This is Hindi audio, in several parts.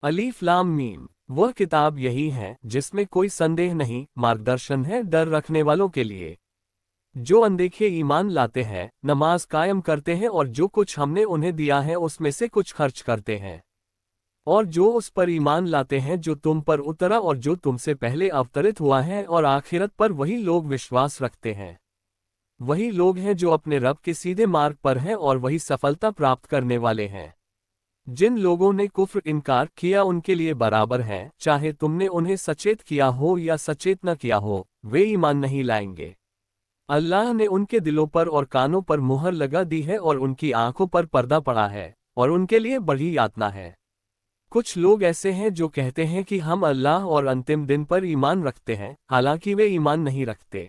अलीफ लाम मीम, वह किताब यही है जिसमें कोई संदेह नहीं, मार्गदर्शन है डर रखने वालों के लिए, जो अनदेखे ईमान लाते हैं, नमाज कायम करते हैं और जो कुछ हमने उन्हें दिया है उसमें से कुछ खर्च करते हैं, और जो उस पर ईमान लाते हैं जो तुम पर उतरा और जो तुमसे पहले अवतरित हुआ है, और आखिरत पर वही लोग विश्वास रखते हैं। वही लोग हैं जो अपने रब के सीधे मार्ग पर हैं और वही सफलता प्राप्त करने वाले हैं। जिन लोगों ने कुफ्र इनकार किया उनके लिए बराबर है, चाहे तुमने उन्हें सचेत किया हो या सचेत न किया हो, वे ईमान नहीं लाएंगे। अल्लाह ने उनके दिलों पर और कानों पर मुहर लगा दी है और उनकी आंखों पर पर्दा पड़ा है, और उनके लिए बड़ी यातना है। कुछ लोग ऐसे हैं जो कहते हैं कि हम अल्लाह और अंतिम दिन पर ईमान रखते हैं, हालांकि वे ईमान नहीं रखते।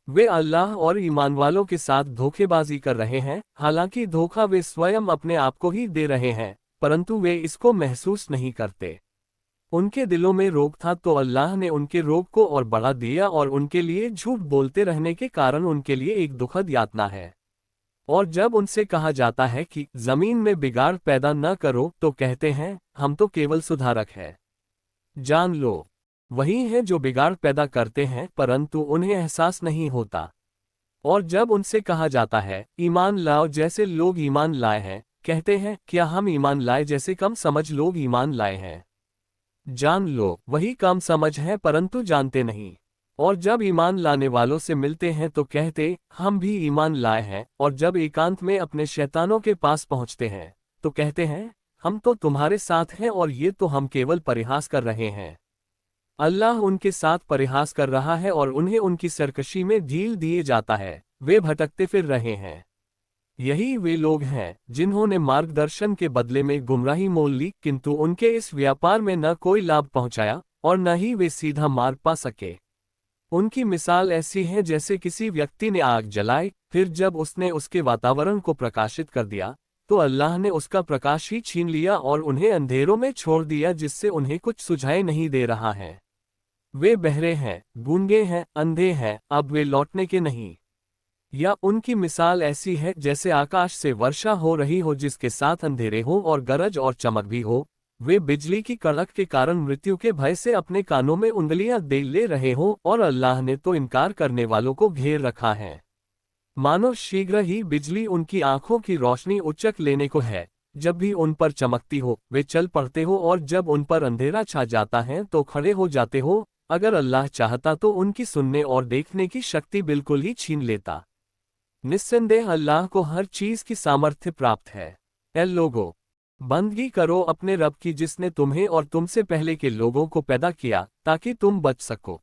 वे अल्लाह और ईमान वालों के साथ धोखेबाजी कर रहे हैं, हालांकि धोखा वे स्वयं अपने आप को ही दे रहे हैं, परंतु वे इसको महसूस नहीं करते। उनके दिलों में रोग था तो अल्लाह ने उनके रोग को और बढ़ा दिया, और उनके लिए झूठ बोलते रहने के कारण उनके लिए एक दुखद यातना है। और जब उनसे कहा जाता है कि जमीन में बिगाड़ पैदा न करो, तो कहते हैं हम तो केवल सुधारक हैं। जान लो, वही हैं जो बिगाड़ पैदा करते हैं परंतु उन्हें एहसास नहीं होता। और जब उनसे कहा जाता है ईमान लाओ जैसे लोग ईमान लाए हैं, कहते हैं क्या हम ईमान लाए जैसे कम समझ लोग ईमान लाए हैं। जान लो, वही कम समझ है परंतु जानते नहीं। और जब ईमान लाने वालों से मिलते हैं तो कहते हम भी ईमान लाए हैं, और जब एकांत में अपने शैतानों के पास पहुंचते हैं तो कहते हैं हम तो तुम्हारे साथ हैं और ये तो हम केवल परिहास कर रहे हैं। अल्लाह उनके साथ परिहास कर रहा है और उन्हें उनकी सरकशी में ढील दिए जाता है, वे भटकते फिर रहे हैं। यही वे लोग हैं जिन्होंने मार्गदर्शन के बदले में गुमराही मोल ली, किंतु उनके इस व्यापार में न कोई लाभ पहुंचाया और न ही वे सीधा मार्ग पा सके। उनकी मिसाल ऐसी है जैसे किसी व्यक्ति ने आग जलाई, फिर जब उसने उसके वातावरण को प्रकाशित कर दिया तो अल्लाह ने उसका प्रकाश ही छीन लिया और उन्हें अंधेरों में छोड़ दिया जिससे उन्हें कुछ सुझाई नहीं दे रहा है। वे बहरे हैं, गूंगे हैं, अंधे हैं, अब वे लौटने के नहीं। या उनकी मिसाल ऐसी है जैसे आकाश से वर्षा हो रही हो जिसके साथ अंधेरे हो और गरज और चमक भी हो, वे बिजली की कड़क के कारण मृत्यु के भय से अपने कानों में उंगलियां दे ले रहे हो, और अल्लाह ने तो इनकार करने वालों को घेर रखा है। मानो शीघ्र ही बिजली उनकी आंखों की रोशनी उचक लेने को है, जब भी उन पर चमकती हो वे चल पड़ते हो, और जब उन पर अंधेरा छा जाता है तो खड़े हो जाते हो। अगर अल्लाह चाहता तो उनकी सुनने और देखने की शक्ति बिल्कुल ही छीन लेता। निस्संदेह अल्लाह को हर चीज की सामर्थ्य प्राप्त है। ए लोगो, बंदगी करो अपने रब की जिसने तुम्हें और तुमसे पहले के लोगों को पैदा किया ताकि तुम बच सको।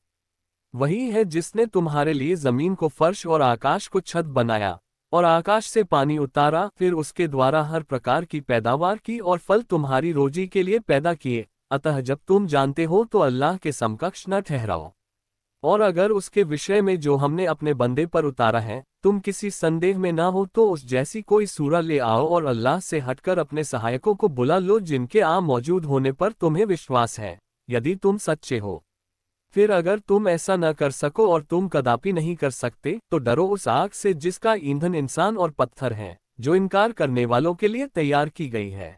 वही है जिसने तुम्हारे लिए जमीन को फर्श और आकाश को छत बनाया, और आकाश से पानी उतारा, फिर उसके द्वारा हर प्रकार की पैदावार की और फल तुम्हारी रोजी के लिए पैदा किए। अतः जब तुम जानते हो तो अल्लाह के समकक्ष न ठहराओ। और अगर उसके विषय में जो हमने अपने बंदे पर उतारा है तुम किसी संदेह में ना हो तो उस जैसी कोई सूरा ले आओ और अल्लाह से हटकर अपने सहायकों को बुला लो जिनके मौजूद होने पर तुम्हें विश्वास है, यदि तुम सच्चे हो। फिर अगर तुम ऐसा न कर सको और तुम कदापि नहीं कर सकते तो डरो उस आग से जिसका ईंधन इंसान और पत्थर है, जो इनकार करने वालों के लिए तैयार की गई है।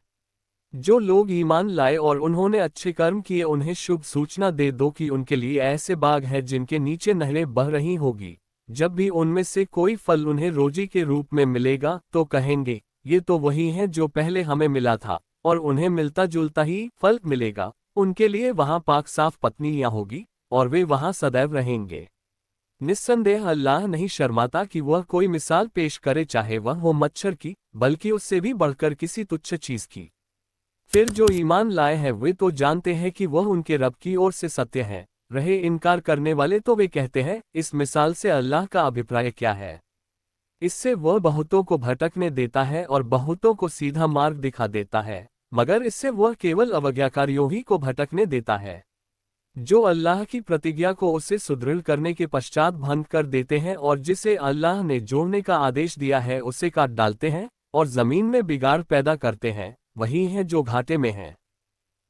जो लोग ईमान लाए और उन्होंने अच्छे कर्म किए उन्हें शुभ सूचना दे दो कि उनके लिए ऐसे बाग हैं जिनके नीचे नहरें बह रही होगी। जब भी उनमें से कोई फल उन्हें रोजी के रूप में मिलेगा तो कहेंगे ये तो वही है जो पहले हमें मिला था, और उन्हें मिलता जुलता ही फल मिलेगा। उनके लिए वहां पाक साफ पत्नियां होगी और वे वहां सदैव रहेंगे। निस्संदेह अल्लाह नहीं शर्माता कि वह कोई मिसाल पेश करे, चाहे वह हो मच्छर की, बल्कि उससे भी बढ़कर किसी तुच्छ चीज की। फिर जो ईमान लाए हैं वे तो जानते हैं कि वह उनके रब की ओर से सत्य है। रहे इनकार करने वाले तो वे कहते हैं इस मिसाल से अल्लाह का अभिप्राय क्या है। इससे वह बहुतों को भटकने देता है और बहुतों को सीधा मार्ग दिखा देता है, मगर इससे वह केवल अवज्ञाकारियों ही को भटकने देता है। जो अल्लाह की प्रतिज्ञा को उसे सुदृढ़ करने के पश्चात भंग कर देते हैं और जिसे अल्लाह ने जोड़ने का आदेश दिया है उसे काट डालते हैं और जमीन में बिगाड़ पैदा करते हैं, वही हैं जो घाटे में हैं।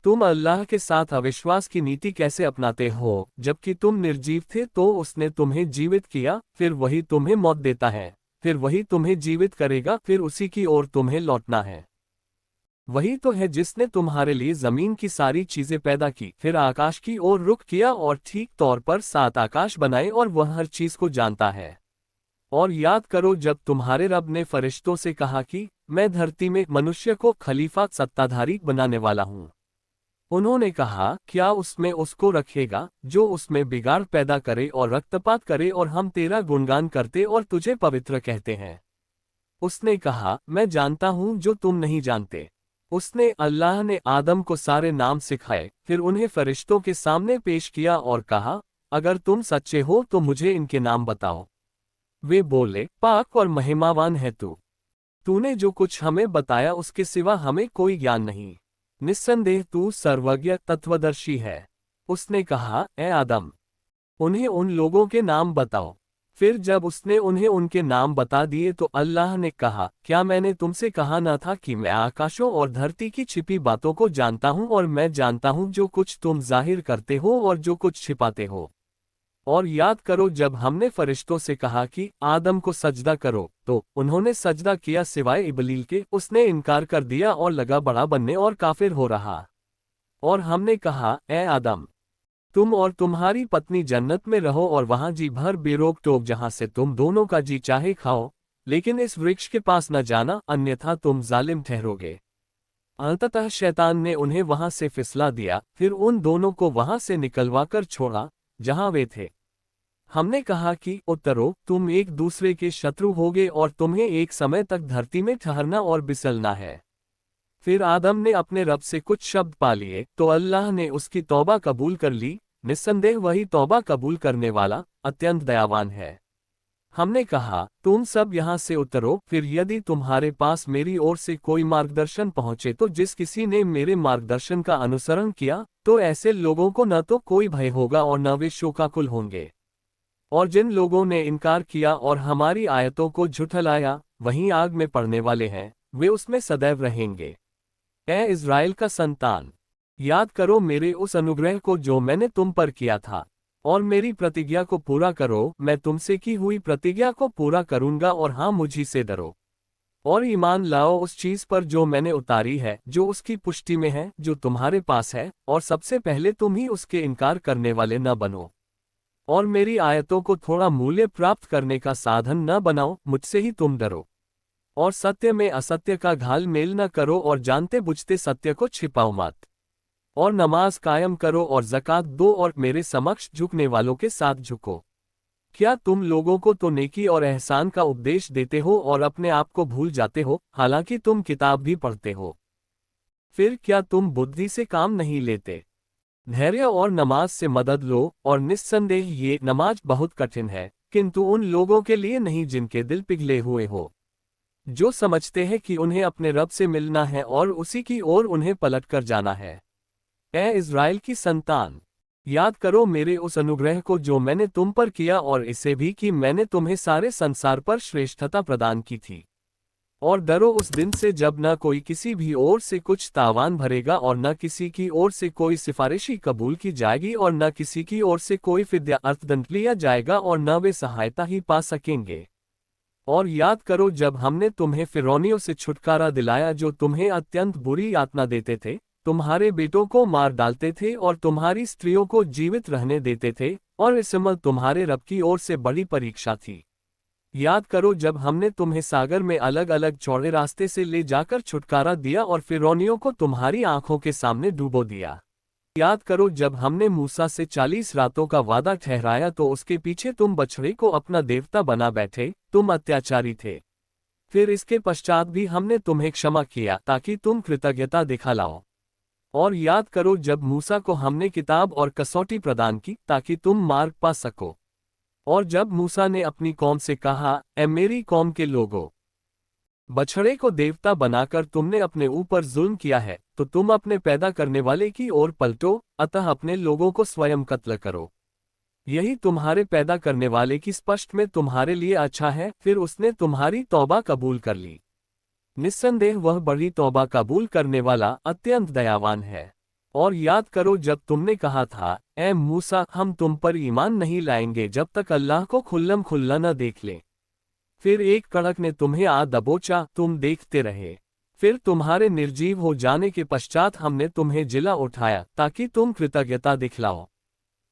तुम अल्लाह के साथ अविश्वास की नीति कैसे अपनाते हो? जबकि तुम निर्जीव थे तो उसने तुम्हें जीवित किया, फिर वही तुम्हें मौत देता है, फिर वही तुम्हें जीवित करेगा, फिर उसी की ओर तुम्हें लौटना है। वही तो है जिसने तुम्हारे लिए जमीन की सारी चीजें पैदा की, फिर आकाश की ओर रुख किया और ठीक तौर पर 7 आकाश बनाए, और वह हर चीज को जानता है। और याद करो जब तुम्हारे रब ने फरिश्तों से कहा कि मैं धरती में मनुष्य को खलीफा सत्ताधारी बनाने वाला हूँ। उन्होंने कहा, क्या उसमें उसको रखेगा जो उसमें बिगाड़ पैदा करे और रक्तपात करे, और हम तेरा गुणगान करते और तुझे पवित्र कहते हैं। उसने कहा, मैं जानता हूं जो तुम नहीं जानते। अल्लाह ने आदम को सारे नाम सिखाए, फिर उन्हें फरिश्तों के सामने पेश किया और कहा, अगर तुम सच्चे हो तो मुझे इनके नाम बताओ। वे बोले, पाक और महिमावान है तूने जो कुछ हमें बताया उसके सिवा हमें कोई ज्ञान नहीं। निस्संदेह तू सर्वज्ञ तत्वदर्शी है। उसने कहा, ए आदम, उन्हें उन लोगों के नाम बताओ। फिर जब उसने उन्हें उनके नाम बता दिए तो अल्लाह ने कहा, क्या मैंने तुमसे कहा न था कि मैं आकाशों और धरती की छिपी बातों को जानता हूँ, और मैं जानता हूँ जो कुछ तुम जाहिर करते हो और जो कुछ छिपाते हो। और याद करो जब हमने फरिश्तों से कहा कि आदम को सजदा करो, तो उन्होंने सजदा किया सिवाय इबलील के। उसने इनकार कर दिया और लगा बड़ा बनने और काफिर हो रहा। और हमने कहा, ए आदम, तुम और तुम्हारी पत्नी जन्नत में रहो और वहां जी भर बेरोक टोक जहां से तुम दोनों का जी चाहे खाओ, लेकिन इस वृक्ष के पास न जाना, अन्यथा तुम जालिम ठहरोगे। अंततः शैतान ने उन्हें वहां से फिसला दिया, फिर उन दोनों को वहां से निकलवा कर छोड़ा जहां वे थे। हमने कहा कि उतरो, तुम एक दूसरे के शत्रु होगे और तुम्हें एक समय तक धरती में ठहरना और बिसलना है। फिर आदम ने अपने रब से कुछ शब्द पा लिए तो अल्लाह ने उसकी तौबा कबूल कर ली। निस्संदेह वही तौबा कबूल करने वाला अत्यंत दयावान है। हमने कहा, तुम सब यहाँ से उतरो, फिर यदि तुम्हारे पास मेरी ओर से कोई मार्गदर्शन पहुँचे तो जिस किसी ने मेरे मार्गदर्शन का अनुसरण किया तो ऐसे लोगों को न तो कोई भय होगा और न वे शोकाकुल होंगे। और जिन लोगों ने इनकार किया और हमारी आयतों को झुठलाया, वहीं आग में पड़ने वाले हैं, वे उसमें सदैव रहेंगे। ए इज़राइल का संतान, याद करो मेरे उस अनुग्रह को जो मैंने तुम पर किया था, और मेरी प्रतिज्ञा को पूरा करो। मैं तुमसे की हुई प्रतिज्ञा को पूरा करूंगा, और हाँ, मुझी से डरो और ईमान लाओ उस चीज पर जो मैंने उतारी है, जो उसकी पुष्टि में है, जो तुम्हारे पास है, और सबसे पहले तुम ही उसके इनकार करने वाले न बनो। और मेरी आयतों को थोड़ा मूल्य प्राप्त करने का साधन न बनाओ, मुझसे ही तुम डरो। और सत्य में असत्य का घाल मेल न करो, और जानते बुझते सत्य को छिपाओ मत। और नमाज कायम करो और ज़कात दो, और मेरे समक्ष झुकने वालों के साथ झुको। क्या तुम लोगों को तो नेकी और एहसान का उपदेश देते हो और अपने आप को भूल जाते हो, हालांकि तुम किताब भी पढ़ते हो? फिर क्या तुम बुद्धि से काम नहीं लेते? धैर्य और नमाज से मदद लो, और निस्संदेह ये नमाज बहुत कठिन है, किंतु उन लोगों के लिए नहीं जिनके दिल पिघले हुए हो, जो समझते हैं कि उन्हें अपने रब से मिलना है और उसी की ओर उन्हें पलट कर जाना है। ए इज़राइल की संतान, याद करो मेरे उस अनुग्रह को जो मैंने तुम पर किया, और इसे भी कि मैंने तुम्हें सारे संसार पर श्रेष्ठता प्रदान की थी। और डरो उस दिन से जब न कोई किसी भी ओर से कुछ तावान भरेगा, और न किसी की ओर से कोई सिफारिशी कबूल की जाएगी, और न किसी की ओर से कोई फिद्या अर्थदंड लिया जाएगा, और न वे सहायता ही पा सकेंगे। और याद करो जब हमने तुम्हें फिरौनियों से छुटकारा दिलाया जो तुम्हें अत्यंत बुरी यातना देते थे, तुम्हारे बेटों को मार डालते थे और तुम्हारी स्त्रियों को जीवित रहने देते थे, और इस समय तुम्हारे रब की ओर से बड़ी परीक्षा थी। याद करो जब हमने तुम्हें सागर में अलग अलग चौड़े रास्ते से ले जाकर छुटकारा दिया और फिरौनियों को तुम्हारी आंखों के सामने डूबो दिया। याद करो जब हमने मूसा से 40 रातों का वादा ठहराया तो उसके पीछे तुम बछड़े को अपना देवता बना बैठे, तुम अत्याचारी थे। फिर इसके पश्चात भी हमने तुम्हें क्षमा किया ताकि तुम कृतज्ञता दिखा लाओ। और याद करो जब मूसा को हमने किताब और कसौटी प्रदान की ताकि तुम मार्ग पा सको। और जब मूसा ने अपनी कौम से कहा, ए मेरी कौम के लोगों, बछड़े को देवता बनाकर तुमने अपने ऊपर जुल्म किया है, तो तुम अपने पैदा करने वाले की ओर पलटो, अतः अपने लोगों को स्वयं कत्ल करो। यही तुम्हारे पैदा करने वाले की स्पष्ट में तुम्हारे लिए अच्छा है। फिर उसने तुम्हारी तौबा कबूल कर ली। निस्संदेह वह बड़ी तौबा कबूल करने वाला अत्यंत दयावान है। और याद करो जब तुमने कहा था, ए मूसा, हम तुम पर ईमान नहीं लाएंगे जब तक अल्लाह को खुल्लम खुल्ला न देख ले। फिर एक कड़क ने तुम्हें आ दबोचा, तुम देखते रहे। फिर तुम्हारे निर्जीव हो जाने के पश्चात हमने तुम्हें जिला उठाया ताकि तुम कृतज्ञता दिखलाओ।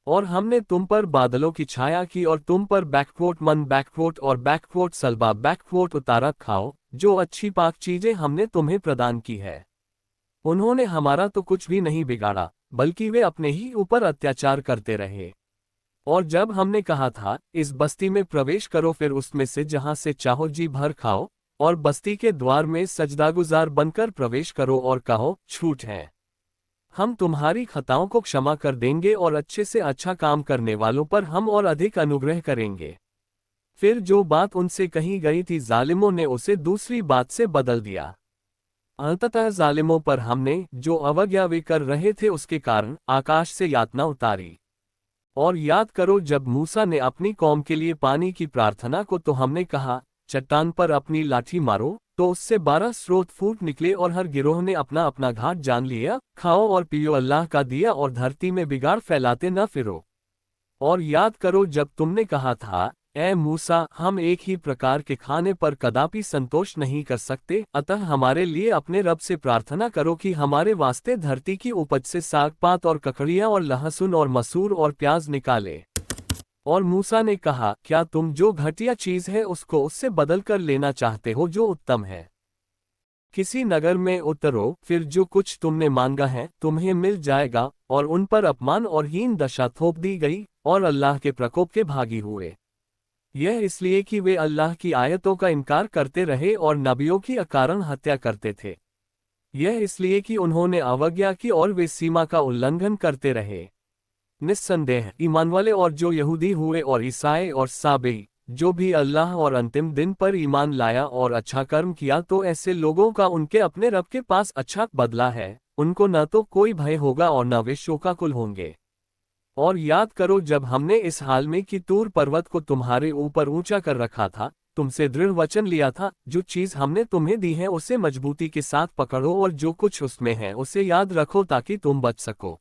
और हमने तुम पर बादलों की छाया की और तुम पर बैकवोट मन बैकवोट और बैकवोट सलबा बैकवोट उतारा खाओ, जो अच्छी पाक चीजें हमने तुम्हें प्रदान की है। उन्होंने हमारा तो कुछ भी नहीं बिगाड़ा, बल्कि वे अपने ही ऊपर अत्याचार करते रहे। और जब हमने कहा था, इस बस्ती में प्रवेश करो, फिर उसमें से जहां से चाहो जी भर खाओ, और बस्ती के द्वार में सजदागुजार बनकर प्रवेश करो और कहो, छूट है, हम तुम्हारी खताओं को क्षमा कर देंगे और अच्छे से अच्छा काम करने वालों पर हम और अधिक अनुग्रह करेंगे। फिर जो बात उनसे कही गई थी, जालिमों ने उसे दूसरी बात से बदल दिया। अंततः जालिमों पर हमने जो अवज्ञा वे कर रहे थे उसके कारण आकाश से यातना उतारी। और याद करो जब मूसा ने अपनी कौम के लिए पानी की प्रार्थना को, तो हमने कहा, चट्टान पर अपनी लाठी मारो, तो उससे 12 स्रोत फूट निकले और हर गिरोह ने अपना अपना घाट जान लिया। खाओ और पियो अल्लाह का दिया और धरती में बिगाड़ फैलाते न फिरो। और याद करो जब तुमने कहा था, ए मूसा, हम एक ही प्रकार के खाने पर कदापि संतोष नहीं कर सकते, अतः हमारे लिए अपने रब से प्रार्थना करो कि हमारे वास्ते धरती की उपज से साग पात और ककड़ियाँ और लहसुन और मसूर और प्याज निकाले। और मूसा ने कहा, क्या तुम जो घटिया चीज है उसको उससे बदल कर लेना चाहते हो जो उत्तम है? किसी नगर में उतरो, फिर जो कुछ तुमने मांगा है तुम्हें मिल जाएगा। और उन पर अपमान और हीन दशा थोप दी गई, और अल्लाह के प्रकोप के भागी हुए। यह इसलिए कि वे अल्लाह की आयतों का इनकार करते रहे और नबियों की अकारण हत्या करते थे। यह इसलिए कि उन्होंने अवज्ञा की और वे सीमा का उल्लंघन करते रहे। निस्संदेह ईमान वाले और जो यहूदी हुए और ईसाई और साबई, जो भी अल्लाह और अंतिम दिन पर ईमान लाया और अच्छा कर्म किया, तो ऐसे लोगों का उनके अपने रब के पास अच्छा बदला है। उनको न तो कोई भय होगा और न वे शोकाकुल होंगे। और याद करो जब हमने इस हाल में कि तूर पर्वत को तुम्हारे ऊपर ऊंचा कर रखा था, तुमसे दृढ़ वचन लिया था, जो चीज हमने तुम्हें दी है उसे मजबूती के साथ पकड़ो और जो कुछ उसमें है उसे याद रखो ताकि तुम बच सको।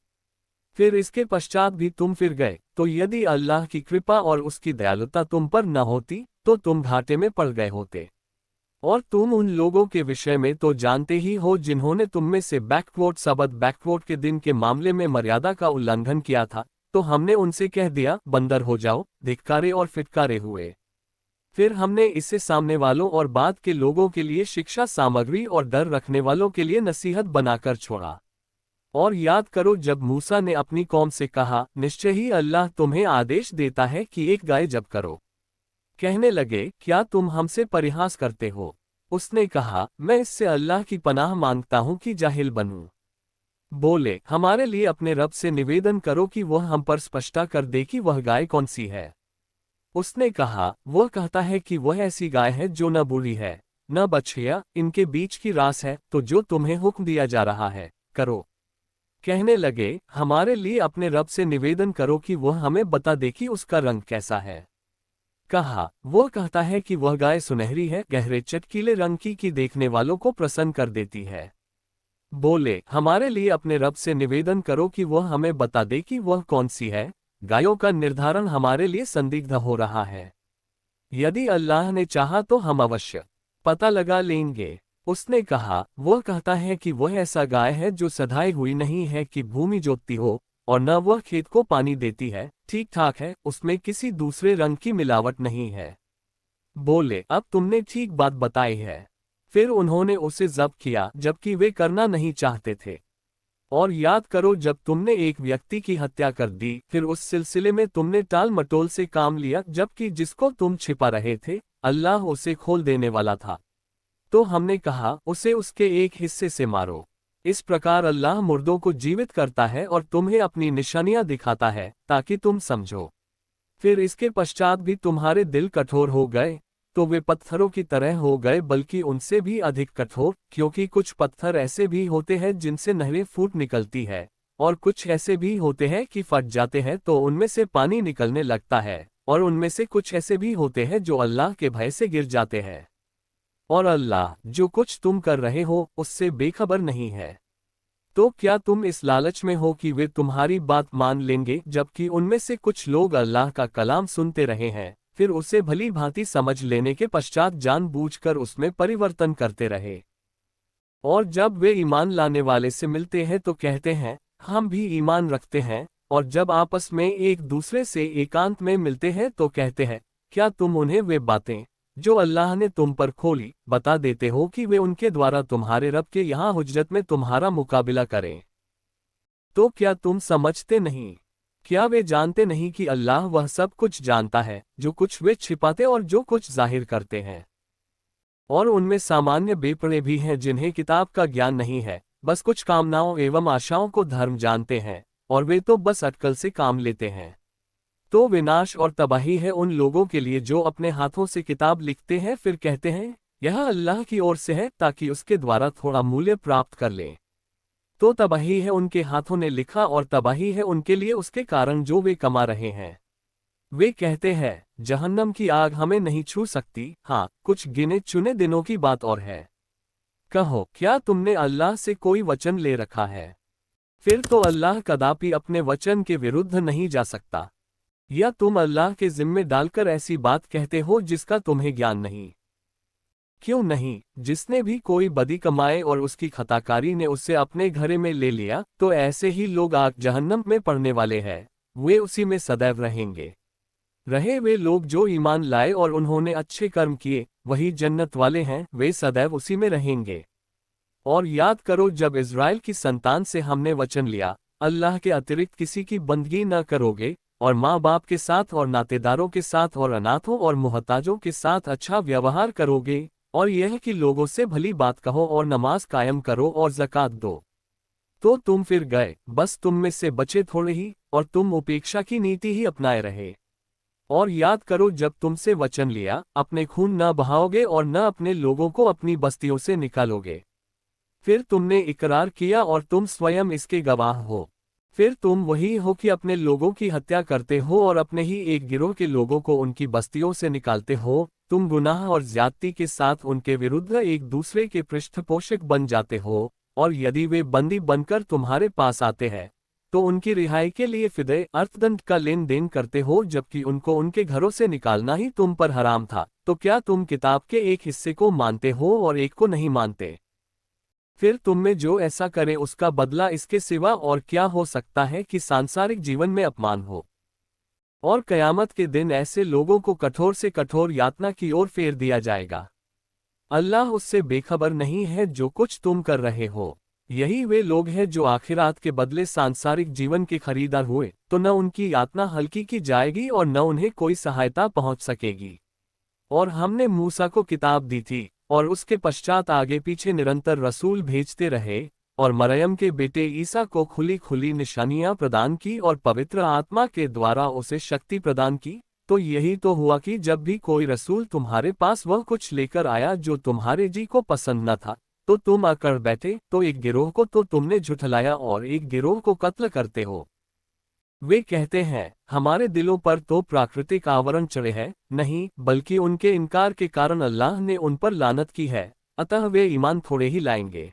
फिर इसके पश्चात भी तुम फिर गए, तो यदि अल्लाह की कृपा और उसकी दयालुता तुम पर न होती तो तुम घाटे में पड़ गए होते। और तुम उन लोगों के विषय में तो जानते ही हो जिन्होंने तुम में से बैकवोट सबद बैकवोट के दिन के मामले में मर्यादा का उल्लंघन किया था, तो हमने उनसे कह दिया, बंदर हो जाओ, धिक्कारे और फिटकारे हुए। फिर हमने इसे सामने वालों और बाद के लोगों के लिए शिक्षा सामग्री और डर रखने वालों के लिए नसीहत बनाकर छोड़ा। और याद करो जब मूसा ने अपनी कौम से कहा, निश्चय ही अल्लाह तुम्हें आदेश देता है कि एक गाय जब करो। कहने लगे, क्या तुम हमसे परिहास करते हो? उसने कहा, मैं इससे अल्लाह की पनाह मांगता हूं कि जाहिल बनूं। बोले, हमारे लिए अपने रब से निवेदन करो कि वह हम पर स्पष्टता कर दे कि वह गाय कौन सी है। उसने कहा, वह कहता है कि वह ऐसी गाय है जो न बूढ़ी है न बछिया, इनके बीच की रास है, तो जो तुम्हें हुक्म दिया जा रहा है करो। कहने लगे, हमारे लिए अपने रब से निवेदन करो कि वह हमें बता दे कि उसका रंग कैसा है। कहा, वह कहता है कि वह गाय सुनहरी है, गहरे चटकीले रंग की देखने वालों को प्रसन्न कर देती है। बोले, हमारे लिए अपने रब से निवेदन करो कि वह हमें बता दे कि वह कौन सी है। गायों का निर्धारण हमारे लिए संदिग्ध हो रहा है। यदि अल्लाह ने चाहा तो हम अवश्य पता लगा लेंगे। उसने कहा, वह कहता है कि वह ऐसा गाय है जो सधाई हुई नहीं है कि भूमि जोतती हो, और न वह खेत को पानी देती है, ठीक ठाक है, उसमें किसी दूसरे रंग की मिलावट नहीं है। बोले, अब तुमने ठीक बात बताई है। फिर उन्होंने उसे जब्त किया जबकि वे करना नहीं चाहते थे। और याद करो जब तुमने एक व्यक्ति की हत्या कर दी, फिर उस सिलसिले में तुमने टाल मटोल से काम लिया, जबकि जिसको तुम छिपा रहे थे अल्लाह उसे खोल देने वाला था। तो हमने कहा, उसे उसके एक हिस्से से मारो। इस प्रकार अल्लाह मुर्दों को जीवित करता है और तुम्हें अपनी निशानियां दिखाता है ताकि तुम समझो। फिर इसके पश्चात भी तुम्हारे दिल कठोर हो गए, तो वे पत्थरों की तरह हो गए, बल्कि उनसे भी अधिक कठोर, क्योंकि कुछ पत्थर ऐसे भी होते हैं जिनसे नहरें फूट निकलती है, और कुछ ऐसे भी होते हैं कि फट जाते हैं तो उनमें से पानी निकलने लगता है, और उनमें से कुछ ऐसे भी होते हैं जो अल्लाह के भय से गिर जाते हैं। और अल्लाह जो कुछ तुम कर रहे हो उससे बेखबर नहीं है। तो क्या तुम इस लालच में हो कि वे तुम्हारी बात मान लेंगे, जबकि उनमें से कुछ लोग अल्लाह का कलाम सुनते रहे हैं, फिर उसे भली भांति समझ लेने के पश्चात जानबूझकर उसमें परिवर्तन करते रहे। और जब वे ईमान लाने वाले से मिलते हैं तो कहते हैं, हम भी ईमान रखते हैं, और जब आपस में एक दूसरे से एकांत में मिलते हैं तो कहते हैं, क्या तुम उन्हें वे बातें जो अल्लाह ने तुम पर खोली बता देते हो कि वे उनके द्वारा तुम्हारे रब के यहाँ हुज्जत में तुम्हारा मुकाबिला करें? तो क्या तुम समझते नहीं? क्या वे जानते नहीं कि अल्लाह वह सब कुछ जानता है, जो कुछ वे छिपाते और जो कुछ जाहिर करते हैं? और उनमें सामान्य बेपड़े भी हैं जिन्हें किताब का ज्ञान नहीं है, बस कुछ कामनाओं एवं आशाओं को धर्म जानते हैं, और वे तो बस अटकल से काम लेते हैं। तो विनाश और तबाही है उन लोगों के लिए जो अपने हाथों से किताब लिखते हैं फिर कहते हैं, यह अल्लाह की ओर से है, ताकि उसके द्वारा थोड़ा मूल्य प्राप्त कर लें। तो तबाही है उनके हाथों ने लिखा और तबाही है उनके लिए उसके कारण जो वे कमा रहे हैं। वे कहते हैं, जहन्नम की आग हमें नहीं छू सकती, हाँ कुछ गिने चुने दिनों की बात और है। कहो, क्या तुमने अल्लाह से कोई वचन ले रखा है? फिर तो अल्लाह कदापि अपने वचन के विरुद्ध नहीं जा सकता। या तुम अल्लाह के जिम्मे डालकर ऐसी बात कहते हो जिसका तुम्हें ज्ञान नहीं? क्यों नहीं, जिसने भी कोई बदी कमाए और उसकी खताकारी ने उससे अपने घरे में ले लिया, तो ऐसे ही लोग आग जहन्नम में पड़ने वाले हैं, वे उसी में सदैव रहेंगे। रहे वे लोग जो ईमान लाए और उन्होंने अच्छे कर्म किए, वही जन्नत वाले हैं, वे सदैव उसी में रहेंगे। और याद करो जब इज़राइल की संतान से हमने वचन लिया, अल्लाह के अतिरिक्त किसी की बंदगी न करोगे, और माँ बाप के साथ और नातेदारों के साथ और अनाथों और मुहताजों के साथ अच्छा व्यवहार करोगे, और यह कि लोगों से भली बात कहो और नमाज कायम करो और ज़कात दो। तो तुम फिर गए, बस तुम में से बचे थोड़े ही, और तुम उपेक्षा की नीति ही अपनाए रहे। और याद करो जब तुमसे वचन लिया, अपने खून न बहाओगे और न अपने लोगों को अपनी बस्तियों से निकालोगे। फिर तुमने इकरार किया और तुम स्वयं इसके गवाह हो। फिर तुम वही हो कि अपने लोगों की हत्या करते हो और अपने ही एक गिरोह के लोगों को उनकी बस्तियों से निकालते हो। तुम गुनाह और ज्यादती के साथ उनके विरुद्ध एक दूसरे के पृष्ठपोषक बन जाते हो, और यदि वे बंदी बनकर तुम्हारे पास आते हैं तो उनकी रिहाई के लिए फिदे अर्थदंड का लेन देन करते हो, जबकि उनको उनके घरों से निकालना ही तुम पर हराम था। तो क्या तुम किताब के एक हिस्से को मानते हो और एक को नहीं मानते? फिर तुम में जो ऐसा करे उसका बदला इसके सिवा और क्या हो सकता है कि सांसारिक जीवन में अपमान हो। और कयामत के दिन ऐसे लोगों को कठोर से कठोर यातना की ओर फेर दिया जाएगा। अल्लाह उससे बेखबर नहीं है जो कुछ तुम कर रहे हो। यही वे लोग हैं जो आखिरात के बदले सांसारिक जीवन के खरीदार हुए, तो न उनकी यातना हल्की की जाएगी और न उन्हें कोई सहायता पहुंच सकेगी। और हमने मूसा को किताब दी थी, और उसके पश्चात आगे पीछे निरंतर रसूल भेजते रहे, और मरियम के बेटे ईसा को खुली खुली निशानियां प्रदान की और पवित्र आत्मा के द्वारा उसे शक्ति प्रदान की। तो यही तो हुआ कि जब भी कोई रसूल तुम्हारे पास वह कुछ लेकर आया जो तुम्हारे जी को पसंद न था, तो तुम आकर बैठे, तो एक गिरोह को तो तुमने झुठलाया और एक गिरोह को कत्ल करते हो। वे कहते हैं, हमारे दिलों पर तो प्राकृतिक आवरण चढ़े हैं, नहीं, बल्कि उनके इनकार के कारण अल्लाह ने उन पर लानत की है, अतः वे ईमान थोड़े ही लाएंगे।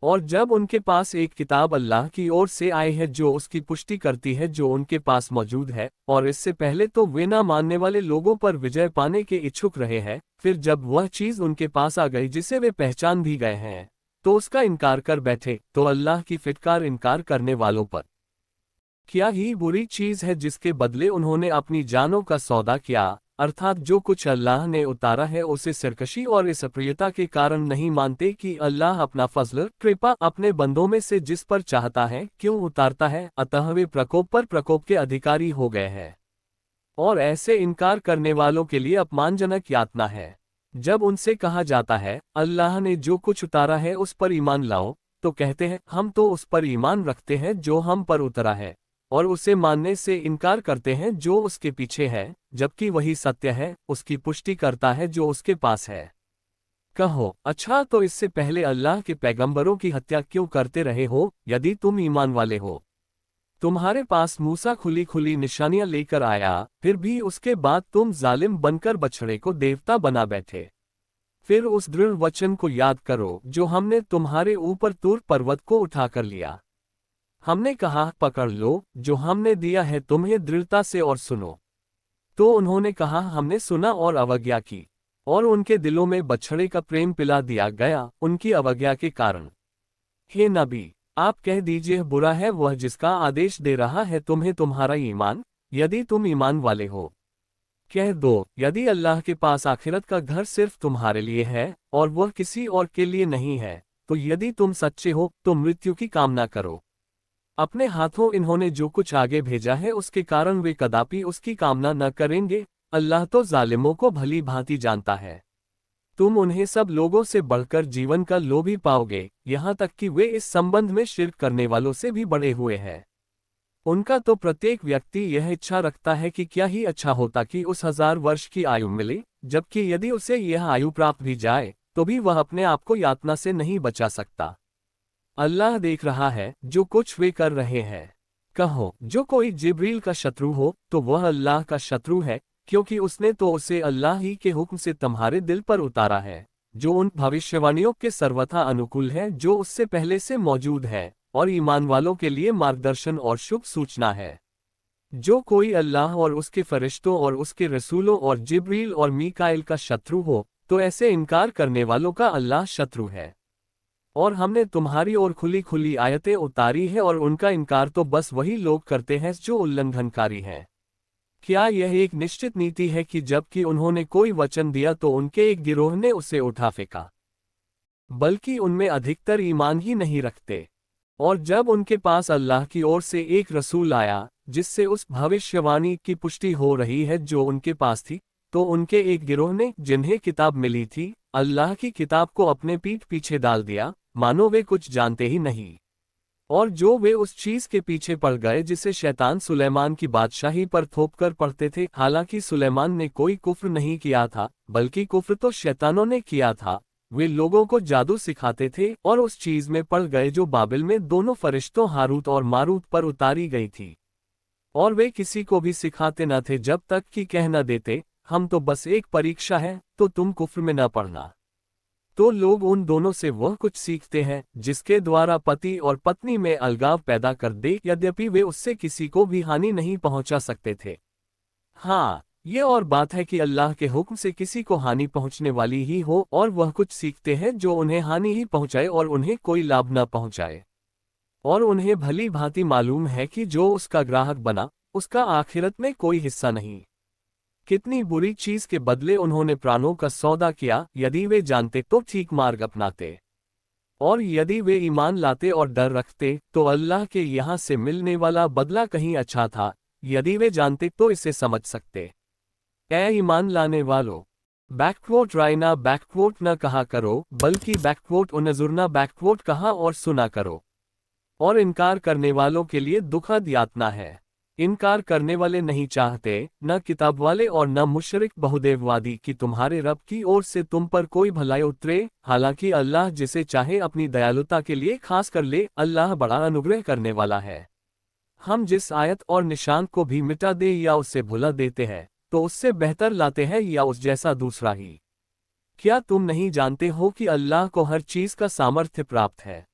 और जब उनके पास एक किताब अल्लाह की ओर से आई है जो उसकी पुष्टि करती है जो उनके पास मौजूद है, और इससे पहले तो वे ना मानने वाले लोगों पर विजय पाने के इच्छुक रहे हैं, फिर जब वह चीज उनके पास आ गई जिसे वे पहचान भी गए हैं, तो उसका इनकार कर बैठे, तो अल्लाह की फिटकार इनकार करने वालों पर क्या ही बुरी चीज है जिसके बदले उन्होंने अपनी जानों का सौदा किया, अर्थात जो कुछ अल्लाह ने उतारा है उसे सरकशी और इस अप्रियता के कारण नहीं मानते कि अल्लाह अपना फजल कृपा अपने बंदों में से जिस पर चाहता है क्यों उतारता है, अतः वे प्रकोप पर प्रकोप के अधिकारी हो गए हैं। और ऐसे इनकार करने वालों के लिए अपमानजनक यातना है। जब उनसे कहा जाता है, अल्लाह ने जो कुछ उतारा है उस पर ईमान लाओ, तो कहते हैं, हम तो उस पर ईमान रखते हैं जो हम पर उतरा है, और उसे मानने से इनकार करते हैं जो उसके पीछे है, जबकि वही सत्य है, उसकी पुष्टि करता है जो उसके पास है। कहो, अच्छा तो इससे पहले अल्लाह के पैगंबरों की हत्या क्यों करते रहे हो, यदि तुम ईमान वाले हो? तुम्हारे पास मूसा खुली खुली निशानियां लेकर आया, फिर भी उसके बाद तुम जालिम बनकर बछड़े को देवता बना बैठे। फिर उस दृढ़ वचन को याद करो जो हमने तुम्हारे ऊपर तूर पर्वत को उठाकर लिया। हमने कहा, पकड़ लो जो हमने दिया है तुम्हें दृढ़ता से और सुनो। तो उन्होंने कहा, हमने सुना और अवज्ञा की। और उनके दिलों में बछड़े का प्रेम पिला दिया गया उनकी अवज्ञा के कारण। हे नबी, आप कह दीजिए, बुरा है वह जिसका आदेश दे रहा है तुम्हें तुम्हारा ईमान, यदि तुम ईमान वाले हो। कह दो, यदि अल्लाह के पास आखिरत का घर सिर्फ तुम्हारे लिए है और वह किसी और के लिए नहीं है, तो यदि तुम सच्चे हो तो मृत्यु की कामना करो। अपने हाथों इन्होंने जो कुछ आगे भेजा है उसके कारण वे कदापि उसकी कामना न करेंगे। अल्लाह तो जालिमों को भली भांति जानता है। तुम उन्हें सब लोगों से बढ़कर जीवन का लोभी पाओगे, यहाँ तक कि वे इस संबंध में शिर्क करने वालों से भी बड़े हुए हैं। उनका तो प्रत्येक व्यक्ति यह इच्छा रखता है कि क्या ही अच्छा होता कि उस 1000 वर्ष की आयु मिले, जबकि यदि उसे यह आयु प्राप्त भी जाए तो भी वह अपने आप को यातना से नहीं बचा सकता। अल्लाह देख रहा है जो कुछ वे कर रहे हैं। कहो, जो कोई जिब्रील का शत्रु हो तो वह अल्लाह का शत्रु है, क्योंकि उसने तो उसे अल्लाह ही के हुक्म से तुम्हारे दिल पर उतारा है, जो उन भविष्यवाणियों के सर्वथा अनुकूल है जो उससे पहले से मौजूद है, और ईमान वालों के लिए मार्गदर्शन और शुभ सूचना है। जो कोई अल्लाह और उसके फरिश्तों और उसके रसूलों और जिब्रील और मीकाइल का शत्रु हो, तो ऐसे इनकार करने वालों का अल्लाह शत्रु है। और हमने तुम्हारी ओर खुली खुली आयतें उतारी है और उनका इनकार तो बस वही लोग करते हैं जो उल्लंघनकारी हैं। क्या यह एक निश्चित नीति है कि जबकि उन्होंने कोई वचन दिया तो उनके एक गिरोह ने उसे उठा फेंका? बल्कि उनमें अधिकतर ईमान ही नहीं रखते। और जब उनके पास अल्लाह की ओर से एक रसूल आया जिससे उस भविष्यवाणी की पुष्टि हो रही है जो उनके पास थी, तो उनके एक गिरोह ने, जिन्हें किताब मिली थी, अल्लाह की किताब को अपने पीठ पीछे डाल दिया, मानो वे कुछ जानते ही नहीं। और जो वे उस चीज के पीछे पड़ गए जिसे शैतान सुलेमान की बादशाही पर थोपकर पढ़ते थे, हालांकि सुलेमान ने कोई कुफ्र नहीं किया था, बल्कि कुफ्र तो शैतानों ने किया था। वे लोगों को जादू सिखाते थे और उस चीज में पड़ गए जो बाबिल में दोनों फरिश्तों हारूत और मारूत पर उतारी गई थी। और वे किसी को भी सिखाते न थे जब तक कि कह न देते, हम तो बस एक परीक्षा है, तो तुम कुफ्र में न पड़ना। तो लोग उन दोनों से वह कुछ सीखते हैं जिसके द्वारा पति और पत्नी में अलगाव पैदा कर दे, यद्यपि वे उससे किसी को भी हानि नहीं पहुंचा सकते थे। हाँ, ये और बात है कि अल्लाह के हुक्म से किसी को हानि पहुंचने वाली ही हो, और वह कुछ सीखते हैं जो उन्हें हानि ही पहुंचाए और उन्हें कोई लाभ न पहुंचाए। और उन्हें भली भांति मालूम है कि जो उसका ग्राहक बना, उसका आखिरत में कोई हिस्सा नहीं। कितनी बुरी चीज के बदले उन्होंने प्राणों का सौदा किया, यदि वे जानते तो ठीक मार्ग अपनाते। और यदि वे ईमान लाते और डर रखते तो अल्लाह के यहाँ से मिलने वाला बदला कहीं अच्छा था, यदि वे जानते तो इसे समझ सकते। ऐ ईमान लाने वालों, बैकवोट रायना बैकवोट न कहा करो, बल्कि बैकवोट उनजुरना बैकवोट कहा और सुना करो। और इनकार करने वालों के लिए दुखद यातना है। इनकार करने वाले नहीं चाहते, न किताब वाले और न मुशरिक बहुदेववादी, कि तुम्हारे रब की ओर से तुम पर कोई भलाई उतरे, हालांकि अल्लाह जिसे चाहे अपनी दयालुता के लिए खास कर ले। अल्लाह बड़ा अनुग्रह करने वाला है। हम जिस आयत और निशान को भी मिटा दे या उससे भुला देते हैं, तो उससे बेहतर लाते हैं या उस जैसा दूसरा ही। क्या तुम नहीं जानते हो कि अल्लाह को हर चीज का सामर्थ्य प्राप्त है?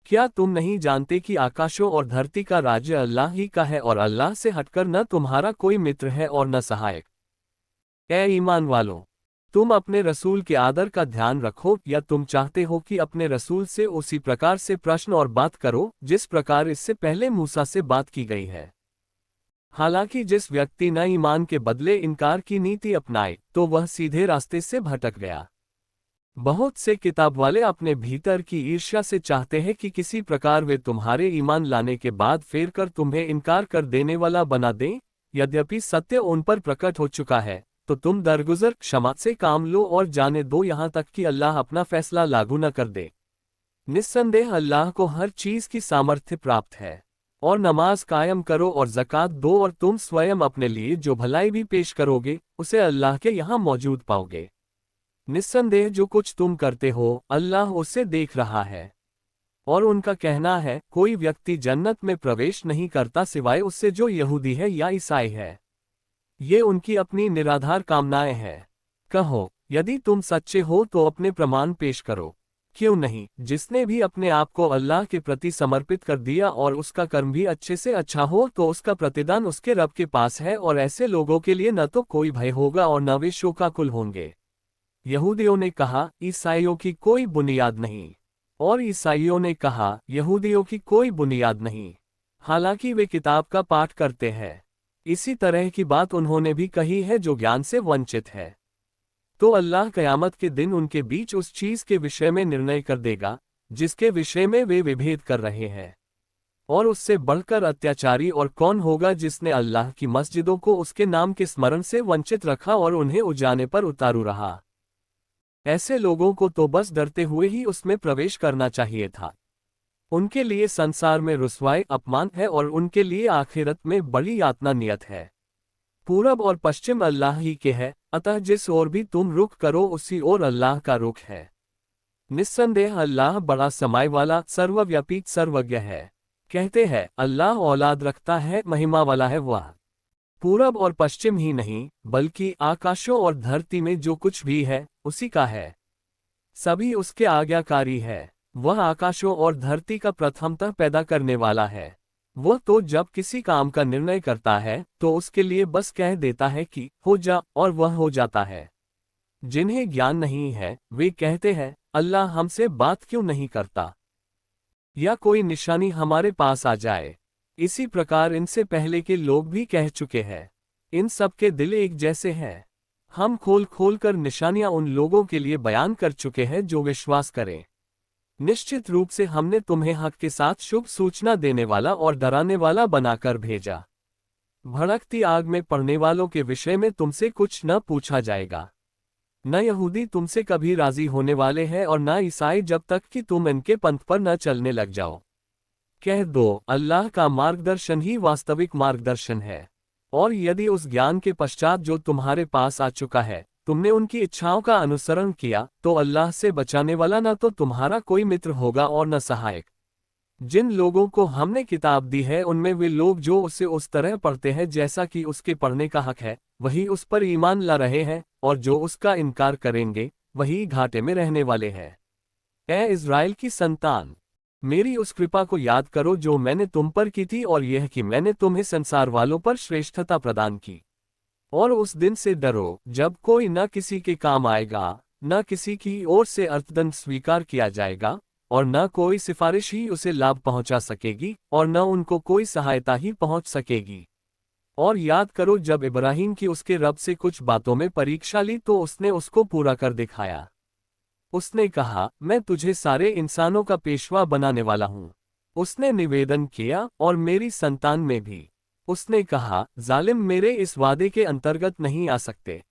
क्या तुम नहीं जानते कि आकाशों और धरती का राज्य अल्लाह ही का है और अल्लाह से हटकर न तुम्हारा कोई मित्र है और न सहायक? ऐ ईमान वालों, तुम अपने रसूल के आदर का ध्यान रखो, या तुम चाहते हो कि अपने रसूल से उसी प्रकार से प्रश्न और बात करो जिस प्रकार इससे पहले मूसा से बात की गई है। हालांकि जिस व्यक्ति न ईमान के बदले इनकार की नीति अपनाए तो वह सीधे रास्ते से भटक गया। बहुत से किताब वाले अपने भीतर की ईर्ष्या से चाहते हैं कि किसी प्रकार वे तुम्हारे ईमान लाने के बाद फेर कर तुम्हें इनकार कर देने वाला बना दें। यद्यपि सत्य उन पर प्रकट हो चुका है, तो तुम दरगुजर क्षमा से काम लो और जाने दो यहाँ तक कि अल्लाह अपना फैसला लागू न कर दे। निस्संदेह अल्लाह को हर चीज की सामर्थ्य प्राप्त है। और नमाज कायम करो और ज़कात दो, और तुम स्वयं अपने लिए जो भलाई भी पेश करोगे उसे अल्लाह के यहाँ मौजूद पाओगे। निस्संदेह जो कुछ तुम करते हो अल्लाह उसे देख रहा है। और उनका कहना है, कोई व्यक्ति जन्नत में प्रवेश नहीं करता सिवाय उससे जो यहूदी है या ईसाई है। ये उनकी अपनी निराधार कामनाएं हैं। कहो, यदि तुम सच्चे हो तो अपने प्रमाण पेश करो। क्यों नहीं, जिसने भी अपने आप को अल्लाह के प्रति समर्पित कर दिया और उसका कर्म भी अच्छे से अच्छा हो तो उसका प्रतिदान उसके रब के पास है, और ऐसे लोगों के लिए न तो कोई भय होगा और न वे शोकाकुल होंगे। यहूदियों ने कहा, ईसाइयों की कोई बुनियाद नहीं। और ईसाइयों ने कहा, यहूदियों की कोई बुनियाद नहीं, हालांकि वे किताब का पाठ करते हैं। इसी तरह की बात उन्होंने भी कही है जो ज्ञान से वंचित है। तो अल्लाह कयामत के दिन उनके बीच उस चीज के विषय में निर्णय कर देगा जिसके विषय में वे विभेद कर रहे हैं। और उससे बढ़कर अत्याचारी और कौन होगा जिसने अल्लाह की मस्जिदों को उसके नाम के स्मरण से वंचित रखा और उन्हें उजाने पर उतारू रहा। ऐसे लोगों को तो बस डरते हुए ही उसमें प्रवेश करना चाहिए था। उनके लिए संसार में रुसवाई अपमान है और उनके लिए आखिरत में बड़ी यातना नियत है। पूरब और पश्चिम अल्लाह ही के है, अतः जिस ओर भी तुम रुख करो उसी ओर अल्लाह का रुख है। निस्संदेह अल्लाह बड़ा समाय वाला सर्वव्यापी सर्वज्ञ है। कहते हैं अल्लाह औलाद रखता है, महिमा वाला है वह। पूरब और पश्चिम ही नहीं बल्कि आकाशों और धरती में जो कुछ भी है उसी का है। सभी उसके आज्ञाकारी है। वह आकाशों और धरती का प्रथमतः पैदा करने वाला है। वह तो जब किसी काम का निर्णय करता है तो उसके लिए बस कह देता है कि हो जा, और वह हो जाता है। जिन्हें ज्ञान नहीं है वे कहते हैं अल्लाह हमसे बात क्यों नहीं करता, या कोई निशानी हमारे पास आ जाए। इसी प्रकार इनसे पहले के लोग भी कह चुके हैं। इन सब के दिल एक जैसे हैं। हम खोल खोल कर निशानियां उन लोगों के लिए बयान कर चुके हैं जो विश्वास करें। निश्चित रूप से हमने तुम्हें हक के साथ शुभ सूचना देने वाला और डराने वाला बनाकर भेजा। भड़कती आग में पड़ने वालों के विषय में तुमसे कुछ न पूछा जाएगा। न यहूदी तुमसे कभी राजी होने वाले हैं और न ईसाई जब तक कि तुम इनके पंथ पर न चलने लग जाओ। कह दो अल्लाह का मार्गदर्शन ही वास्तविक मार्गदर्शन है। और यदि उस ज्ञान के पश्चात जो तुम्हारे पास आ चुका है तुमने उनकी इच्छाओं का अनुसरण किया तो अल्लाह से बचाने वाला न तो तुम्हारा कोई मित्र होगा और न सहायक। जिन लोगों को हमने किताब दी है उनमें वे लोग जो उसे उस तरह पढ़ते हैं जैसा कि उसके पढ़ने का हक है, वही उस पर ईमान ला रहे हैं, और जो उसका इनकार करेंगे वही घाटे में रहने वाले हैं। ऐ इज़राइल की संतान, मेरी उस कृपा को याद करो जो मैंने तुम पर की थी, और यह कि मैंने तुम्हें संसार वालों पर श्रेष्ठता प्रदान की। और उस दिन से डरो जब कोई न किसी के काम आएगा, न किसी की ओर से अर्थदंड स्वीकार किया जाएगा, और न कोई सिफारिश ही उसे लाभ पहुंचा सकेगी, और न उनको कोई सहायता ही पहुंच सकेगी। और याद करो जब इब्राहिम की उसके रब से कुछ बातों में परीक्षा ली तो उसने उसको पूरा कर दिखाया। उसने कहा मैं तुझे सारे इंसानों का पेशवा बनाने वाला हूँ। उसने निवेदन किया और मेरी संतान में भी। उसने कहा जालिम मेरे इस वादे के अंतर्गत नहीं आ सकते।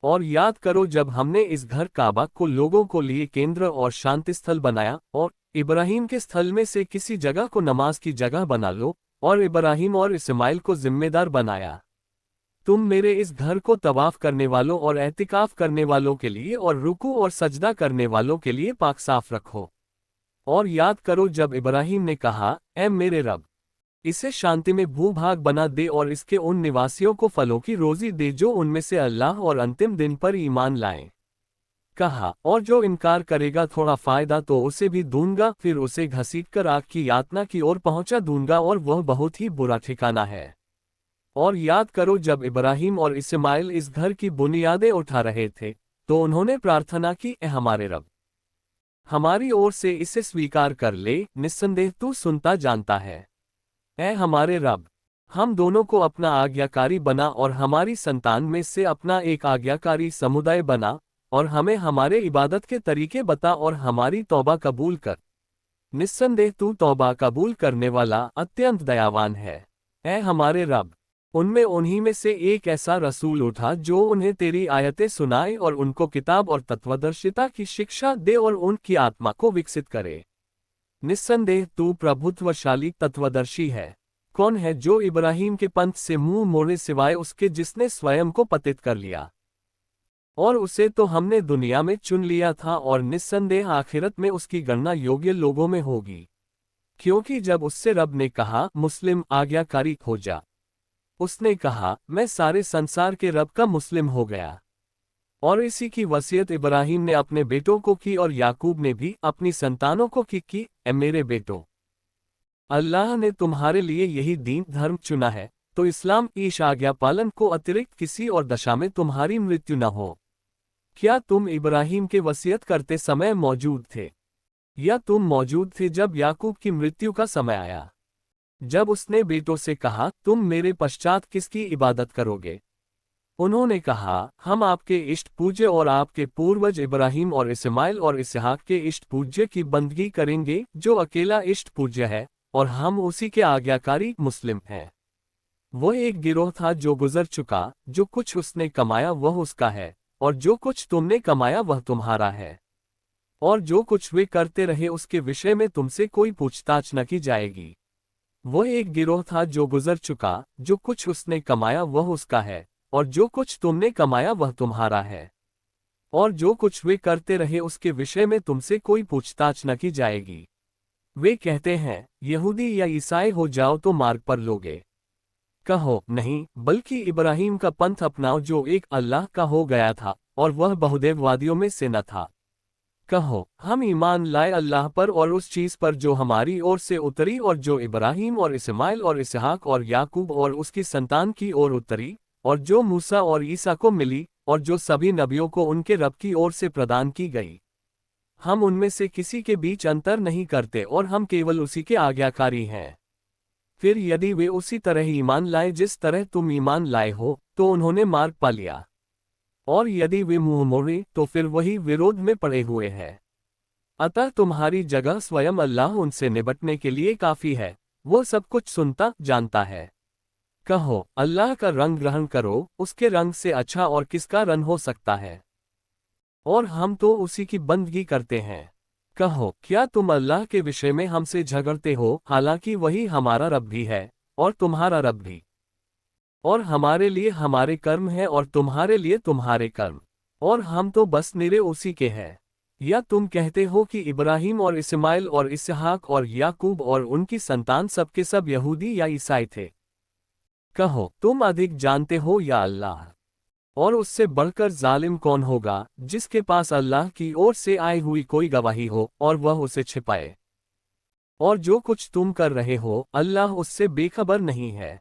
और याद करो जब हमने इस घर काबा को लोगों को लिए केंद्र और शांति स्थल बनाया, और इब्राहिम के स्थल में से किसी जगह को नमाज की जगह बना लो, और इब्राहिम और इस्माइल को जिम्मेदार बनाया। तुम मेरे इस घर को तवाफ करने वालों और एहतिकाफ करने वालों के लिए और रुकू और सजदा करने वालों के लिए पाक साफ रखो। और याद करो जब इब्राहिम ने कहा ऐ मेरे रब, इसे शांति में भूभाग बना दे और इसके उन निवासियों को फलों की रोजी दे जो उनमें से अल्लाह और अंतिम दिन पर ईमान लाएं। कहा और जो इनकार करेगा थोड़ा फायदा तो उसे भी दूंगा, फिर उसे घसीटकर आग की यातना की ओर पहुंचा दूंगा, और वह बहुत ही बुरा ठिकाना है। और याद करो जब इब्राहिम और इस्माइल इस घर की बुनियादें उठा रहे थे तो उन्होंने प्रार्थना की ए हमारे रब, हमारी ओर से इसे स्वीकार कर ले, निस्संदेह तू सुनता जानता है। ऐ हमारे रब, हम दोनों को अपना आज्ञाकारी बना और हमारी संतान में से अपना एक आज्ञाकारी समुदाय बना, और हमें हमारे इबादत के तरीके बता और हमारी तौबा कबूल कर। निस्संदेह तू तौबा कबूल करने वाला अत्यंत दयावान है। ऐ हमारे रब, उनमें उन्हीं में से एक ऐसा रसूल उठा जो उन्हें तेरी आयतें सुनाए और उनको किताब और तत्वदर्शिता की शिक्षा दे और उनकी आत्मा को विकसित करे। निस्संदेह तू प्रभुत्वशाली तत्वदर्शी है। कौन है जो इब्राहिम के पंथ से मुंह मोड़े सिवाय उसके जिसने स्वयं को पतित कर लिया? और उसे तो हमने दुनिया में चुन लिया था, और निस्संदेह आखिरत में उसकी गणना योग्य लोगों में होगी। क्योंकि जब उससे रब ने कहा मुस्लिम आज्ञाकारी हो जा, उसने कहा मैं सारे संसार के रब का मुस्लिम हो गया। और इसी की वसीयत इब्राहिम ने अपने बेटों को की और याकूब ने भी अपनी संतानों को की ए मेरे बेटों, अल्लाह ने तुम्हारे लिए यही दीन धर्म चुना है, तो इस्लाम ईश आज्ञा पालन को अतिरिक्त किसी और दशा में तुम्हारी मृत्यु न हो। क्या तुम इब्राहिम के वसीयत करते समय मौजूद थे? या तुम मौजूद थे जब याकूब की मृत्यु का समय आया? जब उसने बेटों से कहा, तुम मेरे पश्चात किसकी इबादत करोगे? उन्होंने कहा, हम आपके इष्ट पूज्य और आपके पूर्वज इब्राहिम और इस्माइल और इसहाक के इष्ट पूज्य की बंदगी करेंगे, जो अकेला इष्ट पूज्य है, और हम उसी के आज्ञाकारी मुस्लिम हैं। वो एक गिरोह था जो गुजर चुका, जो कुछ उसने कमाया वह उसका है, और जो कुछ तुमने कमाया वह तुम्हारा है। और जो कुछ वे करते रहे उसके विषय में तुमसे कोई पूछताछ न की जाएगी। वो एक गिरोह था जो गुजर चुका, जो कुछ उसने कमाया वह उसका है, और जो कुछ तुमने कमाया वह तुम्हारा है। और जो कुछ वे करते रहे उसके विषय में तुमसे कोई पूछताछ न की जाएगी। वे कहते हैं, यहूदी या ईसाई हो जाओ तो मार्ग पर लोगे। कहो, नहीं, बल्कि इब्राहिम का पंथ अपनाओ जो एक अल्लाह का हो गया था, और वह बहुदेववादियों में से न था। कहो, हम ईमान लाए अल्लाह पर और उस चीज़ पर जो हमारी ओर से उतरी और जो इब्राहिम और इस्माइल और इसहाक और याकूब और उसकी संतान की ओर उतरी, और जो मूसा और ईसा को मिली, और जो सभी नबियों को उनके रब की ओर से प्रदान की गई। हम उनमें से किसी के बीच अंतर नहीं करते और हम केवल उसी के आज्ञाकारी हैं। फिर यदि वे उसी तरह ईमान लाए जिस तरह तुम ईमान लाए हो, तो उन्होंने मार्ग पा लिया। और यदि वे मुंह मोड़े तो फिर वही विरोध में पड़े हुए हैं। अतः तुम्हारी जगह स्वयं अल्लाह उनसे निपटने के लिए काफी है, वो सब कुछ सुनता जानता है। कहो, अल्लाह का रंग ग्रहण करो, उसके रंग से अच्छा और किसका रंग हो सकता है? और हम तो उसी की बंदगी करते हैं। कहो, क्या तुम अल्लाह के विषय में हमसे झगड़ते हो, हालांकि वही हमारा रब भी है, और तुम्हारा रब भी। और हमारे लिए हमारे कर्म हैं और तुम्हारे लिए तुम्हारे कर्म, और हम तो बस निरे उसी के हैं। या तुम कहते हो कि इब्राहिम और इस्माइल और इसहाक और याकूब और उनकी संतान सब के सब यहूदी या ईसाई थे। कहो, तुम अधिक जानते हो या अल्लाह? और उससे बढ़कर जालिम कौन होगा, जिसके पास अल्लाह की ओर से आई हुई कोई गवाही हो और वह उसे छिपाए? और जो कुछ तुम कर रहे हो, अल्लाह उससे बेखबर नहीं है।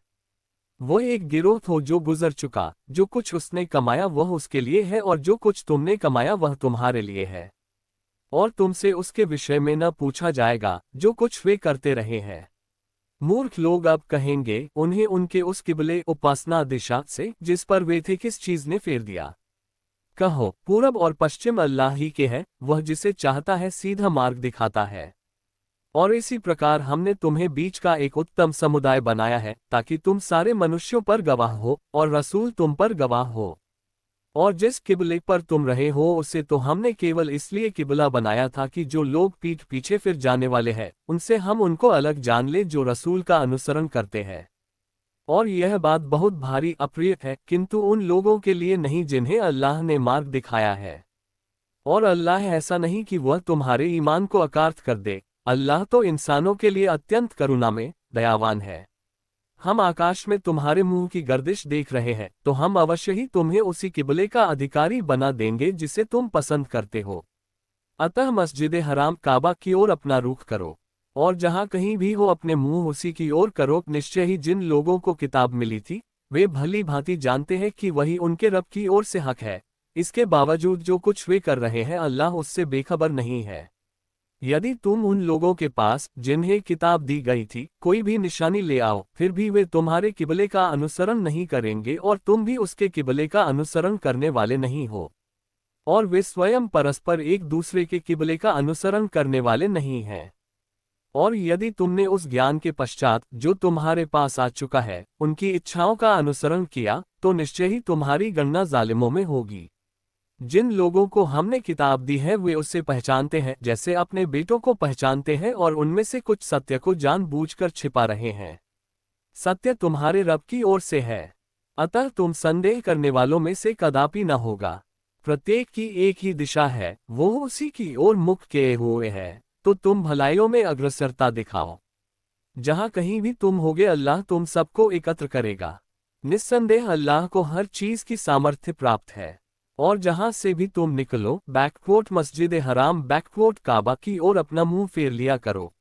वो एक गिरोह हो जो गुजर चुका, जो कुछ उसने कमाया वह उसके लिए है और जो कुछ तुमने कमाया वह तुम्हारे लिए है। और तुमसे उसके विषय में न पूछा जाएगा जो कुछ वे करते रहे हैं। मूर्ख लोग अब कहेंगे, उन्हें उनके उस किबले उपासना दिशा से जिस पर वे थे किस चीज ने फेर दिया। कहो, पूरब और पश्चिम अल्लाह ही के है, वह जिसे चाहता है सीधा मार्ग दिखाता है। और इसी प्रकार हमने तुम्हें बीच का एक उत्तम समुदाय बनाया है, ताकि तुम सारे मनुष्यों पर गवाह हो और रसूल तुम पर गवाह हो। और जिस किबले पर तुम रहे हो उसे तो हमने केवल इसलिए किबला बनाया था कि जो लोग पीठ पीछे फिर जाने वाले हैं, उनसे हम उनको अलग जान ले जो रसूल का अनुसरण करते हैं। और यह बात बहुत भारी अप्रिय है, किंतु उन लोगों के लिए नहीं जिन्हें अल्लाह ने मार्ग दिखाया है। और अल्लाह ऐसा नहीं कि वह तुम्हारे ईमान को अकार्थ कर दे। अल्लाह तो इंसानों के लिए अत्यंत करुणा में दयावान है। हम आकाश में तुम्हारे मुंह की गर्दिश देख रहे हैं, तो हम अवश्य ही तुम्हें उसी किबले का अधिकारी बना देंगे जिसे तुम पसंद करते हो। अतः मस्जिद हराम काबा की ओर अपना रुख करो, और जहां कहीं भी हो अपने मुंह उसी की ओर करो। निश्चय ही जिन लोगों को किताब मिली थी, वे भली भांति जानते हैं कि वही उनके रब की ओर से हक है। इसके बावजूद जो कुछ वे कर रहे हैं अल्लाह उससे बेखबर नहीं है। यदि तुम उन लोगों के पास जिन्हें किताब दी गई थी कोई भी निशानी ले आओ, फिर भी वे तुम्हारे किबले का अनुसरण नहीं करेंगे और तुम भी उसके किबले का अनुसरण करने वाले नहीं हो। और वे स्वयं परस्पर एक दूसरे के किबले का अनुसरण करने वाले नहीं हैं। और यदि तुमने उस ज्ञान के पश्चात जो तुम्हारे पास आ चुका है उनकी इच्छाओं का अनुसरण किया, तो निश्चय ही तुम्हारी गणना जालिमों में होगी। जिन लोगों को हमने किताब दी है वे उसे पहचानते हैं जैसे अपने बेटों को पहचानते हैं, और उनमें से कुछ सत्य को जानबूझकर छिपा रहे हैं। सत्य तुम्हारे रब की ओर से है, अतः तुम संदेह करने वालों में से कदापि न होगा। प्रत्येक की एक ही दिशा है, वो उसी की ओर मुख किए हुए है, तो तुम भलाइयों में अग्रसरता दिखाओ। जहां कहीं भी तुम होगे अल्लाह तुम सबको एकत्र करेगा। निस्संदेह अल्लाह को हर चीज की सामर्थ्य प्राप्त है। और जहां से भी तुम निकलो बैकवोट मस्जिद हराम बैकवोट काबा की ओर अपना मुंह फेर लिया करो।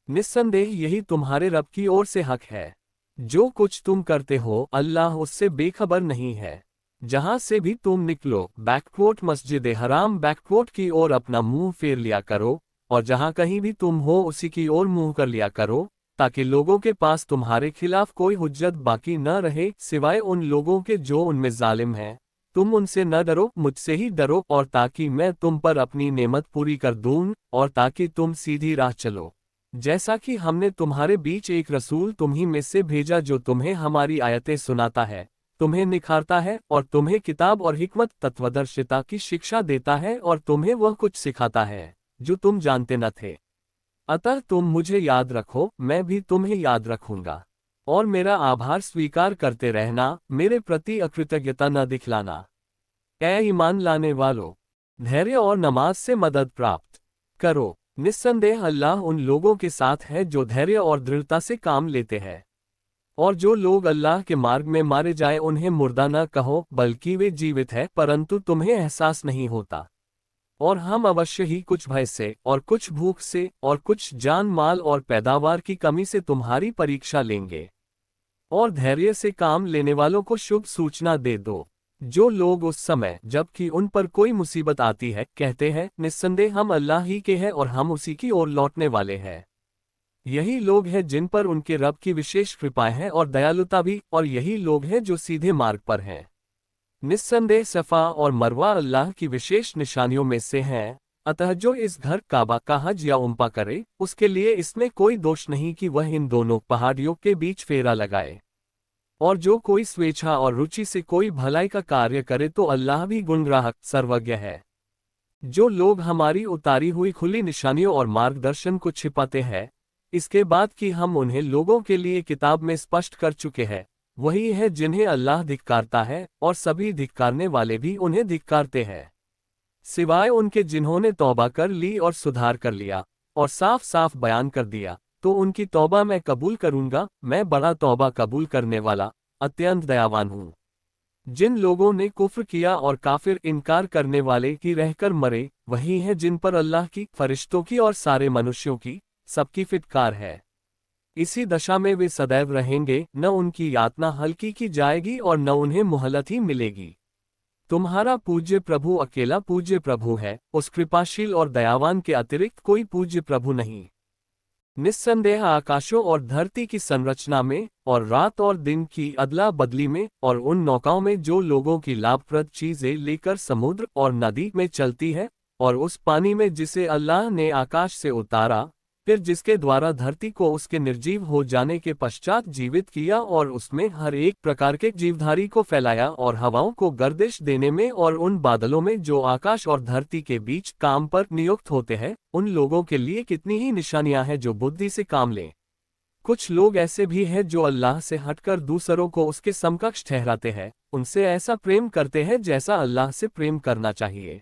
निस्संदेह यही तुम्हारे रब की ओर से हक है। जो कुछ तुम करते हो अल्लाह उससे बेखबर नहीं है। जहां से भी तुम निकलो, बैकवोट मस्जिद हराम बैकवोट की ओर अपना मुंह फेर लिया करो, और जहां कहीं भी तुम हो उसी की ओर मुंह कर लिया करो, ताकि लोगों के पास तुम्हारे खिलाफ कोई हुज्जत बाकी न रहे सिवाय उन लोगों के जो उनमें जालिम हैं। तुम उनसे न डरो, मुझसे ही डरो, और ताकि मैं तुम पर अपनी नेमत पूरी कर दूं, और ताकि तुम सीधी राह चलो। जैसा कि हमने तुम्हारे बीच एक रसूल तुम्ही में से भेजा जो तुम्हें हमारी आयतें सुनाता है, तुम्हें निखारता है, और तुम्हें किताब और हिकमत तत्वदर्शिता की शिक्षा देता है, और तुम्हें वह कुछ सिखाता है जो तुम जानते न थे। अतः तुम मुझे याद रखो, मैं भी तुम्हें याद रखूंगा। और मेरा आभार स्वीकार करते रहना, मेरे प्रति अकृतज्ञता न दिखलाना। ऐ ईमान लाने वालों, धैर्य और नमाज से मदद प्राप्त करो। निस्संदेह अल्लाह उन लोगों के साथ है जो धैर्य और दृढ़ता से काम लेते हैं। और जो लोग अल्लाह के मार्ग में मारे जाए उन्हें मुर्दा न कहो, बल्कि वे जीवित है, परंतु तुम्हें एहसास नहीं होता। और हम अवश्य ही कुछ भय से, और कुछ भूख से, और कुछ जान माल और पैदावार की कमी से तुम्हारी परीक्षा लेंगे। और धैर्य से काम लेने वालों को शुभ सूचना दे दो। जो लोग उस समय जबकि उन पर कोई मुसीबत आती है कहते हैं, निस्संदेह हम अल्लाह ही के हैं और हम उसी की ओर लौटने वाले हैं। यही लोग हैं जिन पर उनके रब की विशेष कृपाएं हैं और दयालुता भी, और यही लोग हैं जो सीधे मार्ग पर हैं। निस्संदेह सफ़ा और मरवा अल्लाह की विशेष निशानियों में से हैं। अतः जो इस घर काबा का हज या उम्रा करे, उसके लिए इसमें कोई दोष नहीं कि वह इन दोनों पहाड़ियों के बीच फेरा लगाए। और जो कोई स्वेच्छा और रुचि से कोई भलाई का कार्य करे तो अल्लाह भी गुणग्राहक सर्वज्ञ है। जो लोग हमारी उतारी हुई खुली निशानियों और मार्गदर्शन को छिपाते हैं, इसके बाद कि हम उन्हें लोगों के लिए किताब में स्पष्ट कर चुके हैं, वही है जिन्हें अल्लाह धिक्कारता है, और सभी धिक्कारने वाले भी उन्हें धिक्कारते हैं, सिवाय उनके जिन्होंने तौबा कर ली और सुधार कर लिया, और साफ साफ बयान कर दिया, तो उनकी तौबा मैं कबूल करूंगा, मैं बड़ा तौबा कबूल करने वाला, अत्यंत दयावान हूँ। जिन लोगों ने कुफ्र किया और काफिर इनकार करने वाले की रहकर मरे, वही है जिन पर अल्लाह की, फरिश्तों की और सारे मनुष्यों की, सबकी फिटकार है। इसी दशा में वे सदैव रहेंगे, न उनकी यातना हल्की की जाएगी और न उन्हें मोहलत ही मिलेगी। तुम्हारा पूज्य प्रभु अकेला पूज्य प्रभु है, उस कृपाशील और दयावान के अतिरिक्त कोई पूज्य प्रभु नहीं। निस्संदेह आकाशों और धरती की संरचना में, और रात और दिन की अदला बदली में, और उन नौकाओं में जो लोगों की लाभप्रद चीजें लेकर समुद्र और नदी में चलती है, और उस पानी में जिसे अल्लाह ने आकाश से उतारा, फिर जिसके द्वारा धरती को उसके निर्जीव हो जाने के पश्चात जीवित किया, और उसमें हर एक प्रकार के जीवधारी को फैलाया, और हवाओं को गर्दिश देने में, और उन बादलों में जो आकाश और धरती के बीच काम पर नियुक्त होते हैं, उन लोगों के लिए कितनी ही निशानियां हैं जो बुद्धि से काम लें। कुछ लोग ऐसे भी हैं जो अल्लाह से हटकर दूसरों को उसके समकक्ष ठहराते हैं, उनसे ऐसा प्रेम करते हैं जैसा अल्लाह से प्रेम करना चाहिए।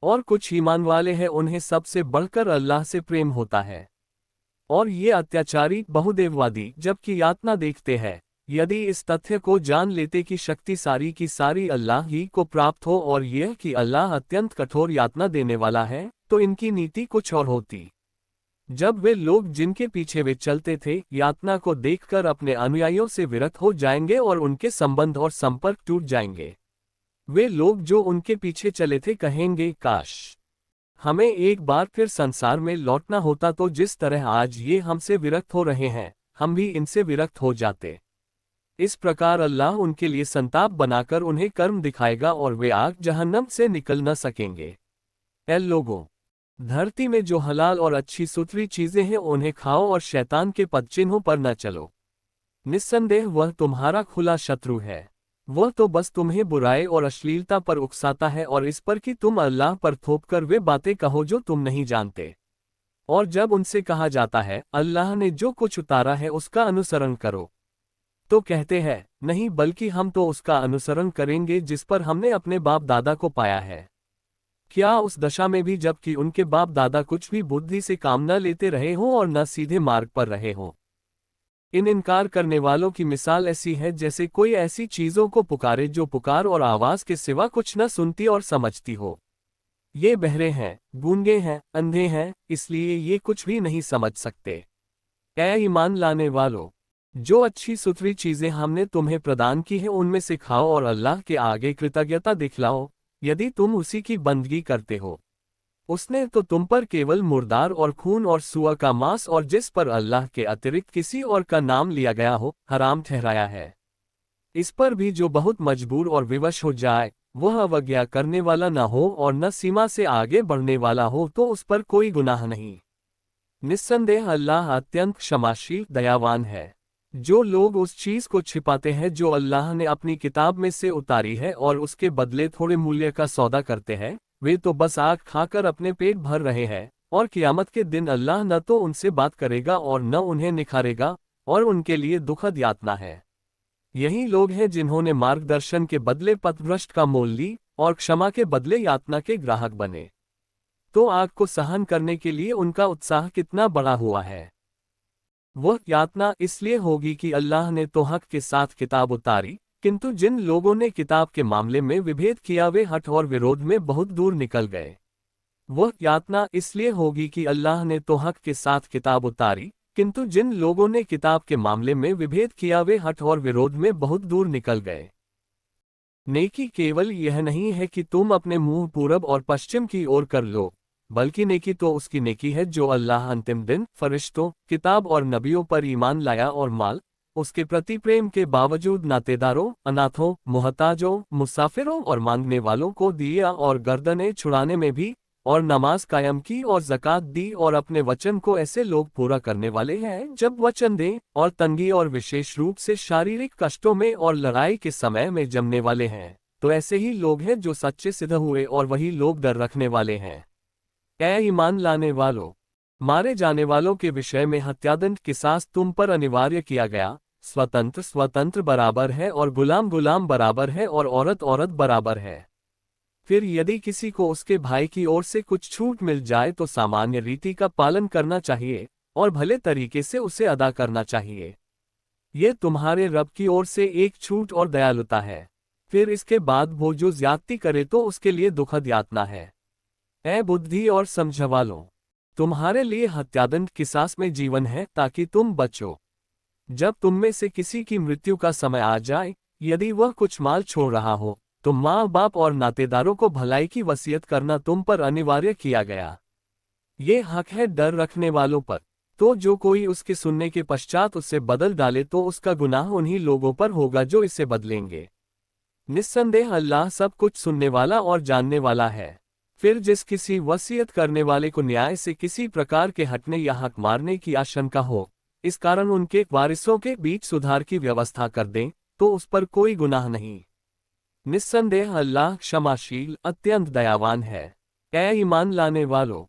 और कुछ ईमान वाले हैं, उन्हें सबसे बढ़कर अल्लाह से प्रेम होता है। और ये अत्याचारी बहुदेववादी जबकि यातना देखते हैं, यदि इस तथ्य को जान लेते कि शक्ति सारी की सारी अल्लाह ही को प्राप्त हो और यह कि अल्लाह अत्यंत कठोर यातना देने वाला है, तो इनकी नीति कुछ और होती। जब वे लोग जिनके पीछे वे चलते थे यातना को देखकर अपने अनुयायियों से विरक्त हो जाएंगे और उनके संबंध और संपर्क टूट जाएंगे। वे लोग जो उनके पीछे चले थे कहेंगे, काश हमें एक बार फिर संसार में लौटना होता तो जिस तरह आज ये हमसे विरक्त हो रहे हैं, हम भी इनसे विरक्त हो जाते। इस प्रकार अल्लाह उनके लिए संताप बनाकर उन्हें कर्म दिखाएगा और वे आग जहन्नम से निकल न सकेंगे। ऐ लोगों, धरती में जो हलाल और अच्छी सुथरी चीजें हैं उन्हें खाओ और शैतान के पदचिन्हों पर न चलो। निस्संदेह वह तुम्हारा खुला शत्रु है। वह तो बस तुम्हें बुराई और अश्लीलता पर उकसाता है और इस पर कि तुम अल्लाह पर थोपकर वे बातें कहो जो तुम नहीं जानते। और जब उनसे कहा जाता है, अल्लाह ने जो कुछ उतारा है उसका अनुसरण करो, तो कहते हैं, नहीं, बल्कि हम तो उसका अनुसरण करेंगे जिस पर हमने अपने बाप दादा को पाया है। क्या उस दशा में भी जबकि उनके बाप दादा कुछ भी बुद्धि से काम न लेते रहे हों और न सीधे मार्ग पर रहे हों। इन इनकार करने वालों की मिसाल ऐसी है जैसे कोई ऐसी चीजों को पुकारे जो पुकार और आवाज के सिवा कुछ न सुनती और समझती हो। ये बहरे हैं, गूंगे हैं, अंधे हैं, इसलिए ये कुछ भी नहीं समझ सकते। ऐ ईमान लाने वालों, जो अच्छी सुथरी चीजें हमने तुम्हें प्रदान की हैं उनमें से खाओ और अल्लाह के आगे कृतज्ञता दिखलाओ, यदि तुम उसी की बंदगी करते हो। उसने तो तुम पर केवल मुर्दार और खून और सूअर का मांस और जिस पर अल्लाह के अतिरिक्त किसी और का नाम लिया गया हो, हराम ठहराया है। इस पर भी जो बहुत मजबूर और विवश हो जाए, वह अवज्ञा करने वाला न हो और न सीमा से आगे बढ़ने वाला हो, तो उस पर कोई गुनाह नहीं। निस्संदेह अल्लाह अत्यंत क्षमाशील दयावान है। जो लोग उस चीज को छिपाते हैं जो अल्लाह ने अपनी किताब में से उतारी है और उसके बदले थोड़े मूल्य का सौदा करते हैं, वे तो बस आग खाकर अपने पेट भर रहे हैं, और क़यामत के दिन अल्लाह न तो उनसे बात करेगा और न उन्हें निखारेगा, और उनके लिए दुखद यातना है। यही लोग हैं जिन्होंने मार्गदर्शन के बदले पथभ्रष्ट का मोल ली और क्षमा के बदले यातना के ग्राहक बने। तो आग को सहन करने के लिए उनका उत्साह कितना बड़ा हुआ है। वह यातना इसलिए होगी कि अल्लाह ने तो हक के साथ किताब उतारी, किंतु जिन लोगों ने किताब के मामले में विभेद किया वे हठ और विरोध में बहुत दूर निकल गए। वह यातना इसलिए होगी कि अल्लाह ने तो हक के साथ किताब उतारी, किंतु जिन लोगों ने किताब के मामले में विभेद किया वे हठ और विरोध में बहुत दूर निकल गए। नेकी केवल यह नहीं है कि तुम अपने मुंह पूरब और पश्चिम की ओर कर लो, बल्कि नेकी तो उसकी नेकी है जो अल्लाह अंतिम दिन, फरिश्तों, किताब और नबियों पर ईमान लाया और माल, उसके प्रति प्रेम के बावजूद नातेदारों, अनाथों, मुहताजों, मुसाफिरों और मांगने वालों को दिया और गर्दनें छुड़ाने में भी, और नमाज कायम की और ज़कात दी और अपने वचन को ऐसे लोग पूरा करने वाले हैं जब वचन दें, और तंगी और विशेष रूप से शारीरिक कष्टों में और लड़ाई के समय में जमने वाले हैं, तो ऐसे ही लोग हैं जो सच्चे सिद्ध हुए और वही लोग डर रखने वाले हैं। ऐ ईमान लाने वालों, मारे जाने वालों के विषय में हत्यादंड किसास तुम पर अनिवार्य किया गया। स्वतंत्र स्वतंत्र बराबर है और गुलाम गुलाम बराबर है और औरत औरत बराबर है। फिर यदि किसी को उसके भाई की ओर से कुछ छूट मिल जाए तो सामान्य रीति का पालन करना चाहिए और भले तरीके से उसे अदा करना चाहिए। ये तुम्हारे रब की ओर से एक छूट और दयालुता है। फिर इसके बाद वो जो ज्यादती करे तो उसके लिए दुखद यातना है। ऐ बुद्धि और समझ वालों, तुम्हारे लिए हत्यादंड किसास में जीवन है ताकि तुम बचो। जब तुम में से किसी की मृत्यु का समय आ जाए, यदि वह कुछ माल छोड़ रहा हो, तो माँ बाप और नातेदारों को भलाई की वसीयत करना तुम पर अनिवार्य किया गया। ये हक है डर रखने वालों पर। तो जो कोई उसके सुनने के पश्चात उससे बदल डाले तो उसका गुनाह उन्हीं लोगों पर होगा जो इसे बदलेंगे। निस्संदेह अल्लाह सब कुछ सुनने वाला और जानने वाला है। फिर जिस किसी वसीयत करने वाले को न्याय से किसी प्रकार के हटने या हक मारने की आशंका हो, इस कारण उनके वारिसों के बीच सुधार की व्यवस्था कर दें, तो उस पर कोई गुनाह नहीं। निस्संदेह अल्लाह क्षमाशील अत्यंत दयावान है। ऐ ईमान लाने वालों,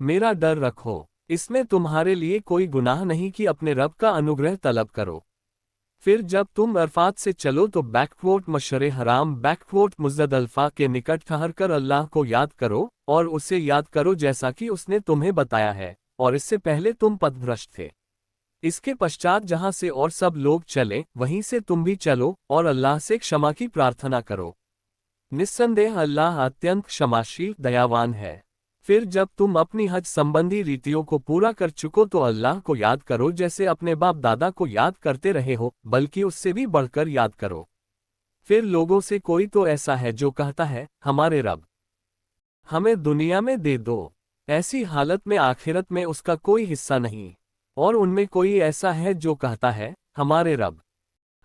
मेरा डर रखो, इसमें तुम्हारे लिए कोई गुनाह नहीं कि अपने रब का अनुग्रह तलब करो। फिर जब तुम अरफात से चलो तो बैकवोट मशरे हराम बैकवोट मुज़दलिफ़ा के निकट ठहर कर अल्लाह को याद करो और उसे याद करो जैसा कि उसने तुम्हें बताया है, और इससे पहले तुम पथभ्रष्ट थे। इसके पश्चात जहां से और सब लोग चले वहीं से तुम भी चलो और अल्लाह से क्षमा की प्रार्थना करो। निस्संदेह अल्लाह अत्यंत क्षमाशील दयावान है। फिर जब तुम अपनी हज संबंधी रीतियों को पूरा कर चुको तो अल्लाह को याद करो जैसे अपने बाप दादा को याद करते रहे हो, बल्कि उससे भी बढ़कर याद करो। फिर लोगों से कोई तो ऐसा है जो कहता है, हमारे रब, हमें दुनिया में दे दो। ऐसी हालत में आखिरत में उसका कोई हिस्सा नहीं। और उनमें कोई ऐसा है जो कहता है, हमारे रब,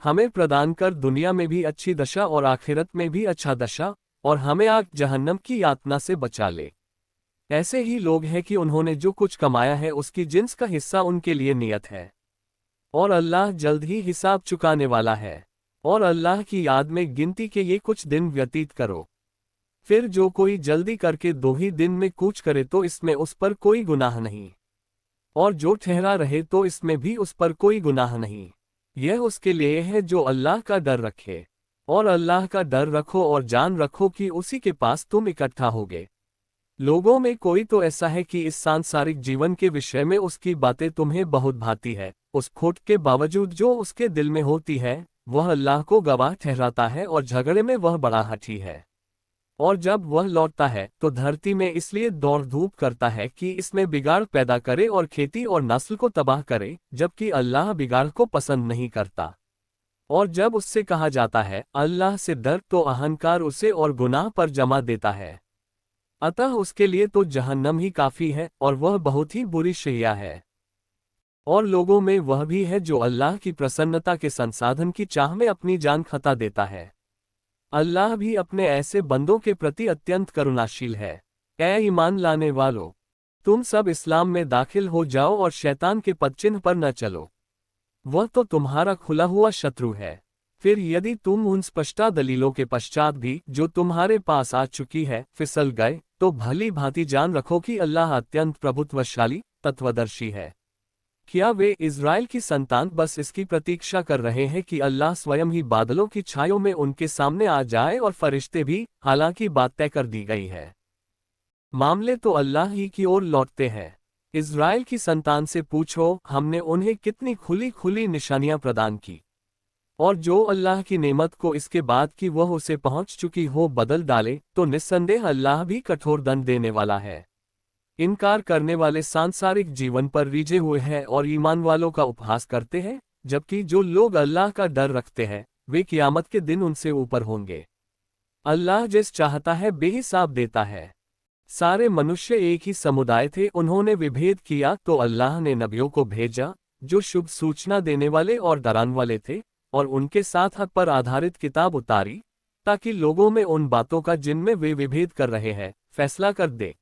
हमें प्रदान कर दुनिया में भी अच्छी दशा और आखिरत में भी अच्छा दशा, और हमें आग जहन्नम की यातना से बचा ले। ऐसे ही लोग हैं कि उन्होंने जो कुछ कमाया है उसकी जिन्स का हिस्सा उनके लिए नियत है, और अल्लाह जल्द ही हिसाब चुकाने वाला है। और अल्लाह की याद में गिनती के ये कुछ दिन व्यतीत करो। फिर जो कोई जल्दी करके 2 ही दिन में कूच करे तो इसमें उस पर कोई गुनाह नहीं, और जो ठहरा रहे तो इसमें भी उस पर कोई गुनाह नहीं। यह उसके लिए है जो अल्लाह का डर रखे। और अल्लाह का डर रखो और जान रखो कि उसी के पास तुम इकट्ठा होगे। लोगों में कोई तो ऐसा है कि इस सांसारिक जीवन के विषय में उसकी बातें तुम्हें बहुत भाती है, उस खोट के बावजूद जो उसके दिल में होती है, वह अल्लाह को गवाह ठहराता है और झगड़े में वह बड़ा हठी है। और जब वह लौटता है तो धरती में इसलिए दौड़ धूप करता है कि इसमें बिगाड़ पैदा करे और खेती और नस्ल को तबाह करे, जबकि अल्लाह बिगाड़ को पसंद नहीं करता। और जब उससे कहा जाता है अल्लाह से डर, तो अहंकार उसे और गुनाह पर जमा देता है। अतः उसके लिए तो जहन्नम ही काफी है, और वह बहुत ही बुरी शैया है। और लोगों में वह भी है जो अल्लाह की प्रसन्नता के संसाधन की चाह में अपनी जान खता देता है। अल्लाह भी अपने ऐसे बंदों के प्रति अत्यंत करुणाशील है। ऐ ईमान लाने वालों, तुम सब इस्लाम में दाखिल हो जाओ और शैतान के पदचिन्ह पर न चलो, वह तो तुम्हारा खुला हुआ शत्रु है। फिर यदि तुम उन स्पष्टा दलीलों के पश्चात भी जो तुम्हारे पास आ चुकी है फिसल गए, तो भली भांति जान रखो कि अल्लाह अत्यंत प्रभुत्वशाली तत्वदर्शी है। क्या वे इज़राइल की संतान बस इसकी प्रतीक्षा कर रहे हैं कि अल्लाह स्वयं ही बादलों की छायों में उनके सामने आ जाए, और फरिश्ते भी? हालांकि बात तय कर दी गई है, मामले तो अल्लाह ही की ओर लौटते हैं। इज़राइल की संतान से पूछो, हमने उन्हें कितनी खुली खुली निशानियां प्रदान की, और जो अल्लाह की नेमत को इसके बाद कि वह उसे पहुंच चुकी हो बदल डाले, तो निस्संदेह अल्लाह भी कठोर दंड देने वाला है। इनकार करने वाले सांसारिक जीवन पर रीझे हुए हैं और ईमान वालों का उपहास करते हैं, जबकि जो लोग अल्लाह का डर रखते हैं वे क़यामत के दिन उनसे ऊपर होंगे। अल्लाह जिस चाहता है बेहिसाब देता है। सारे मनुष्य एक ही समुदाय थे, उन्होंने विभेद किया तो अल्लाह ने नबियों को भेजा जो शुभ सूचना देने वाले और डराने वाले थे, और उनके साथ हक पर आधारित किताब उतारी, ताकि लोगों में उन बातों का जिनमें वे विभेद कर रहे हैं फैसला कर दे।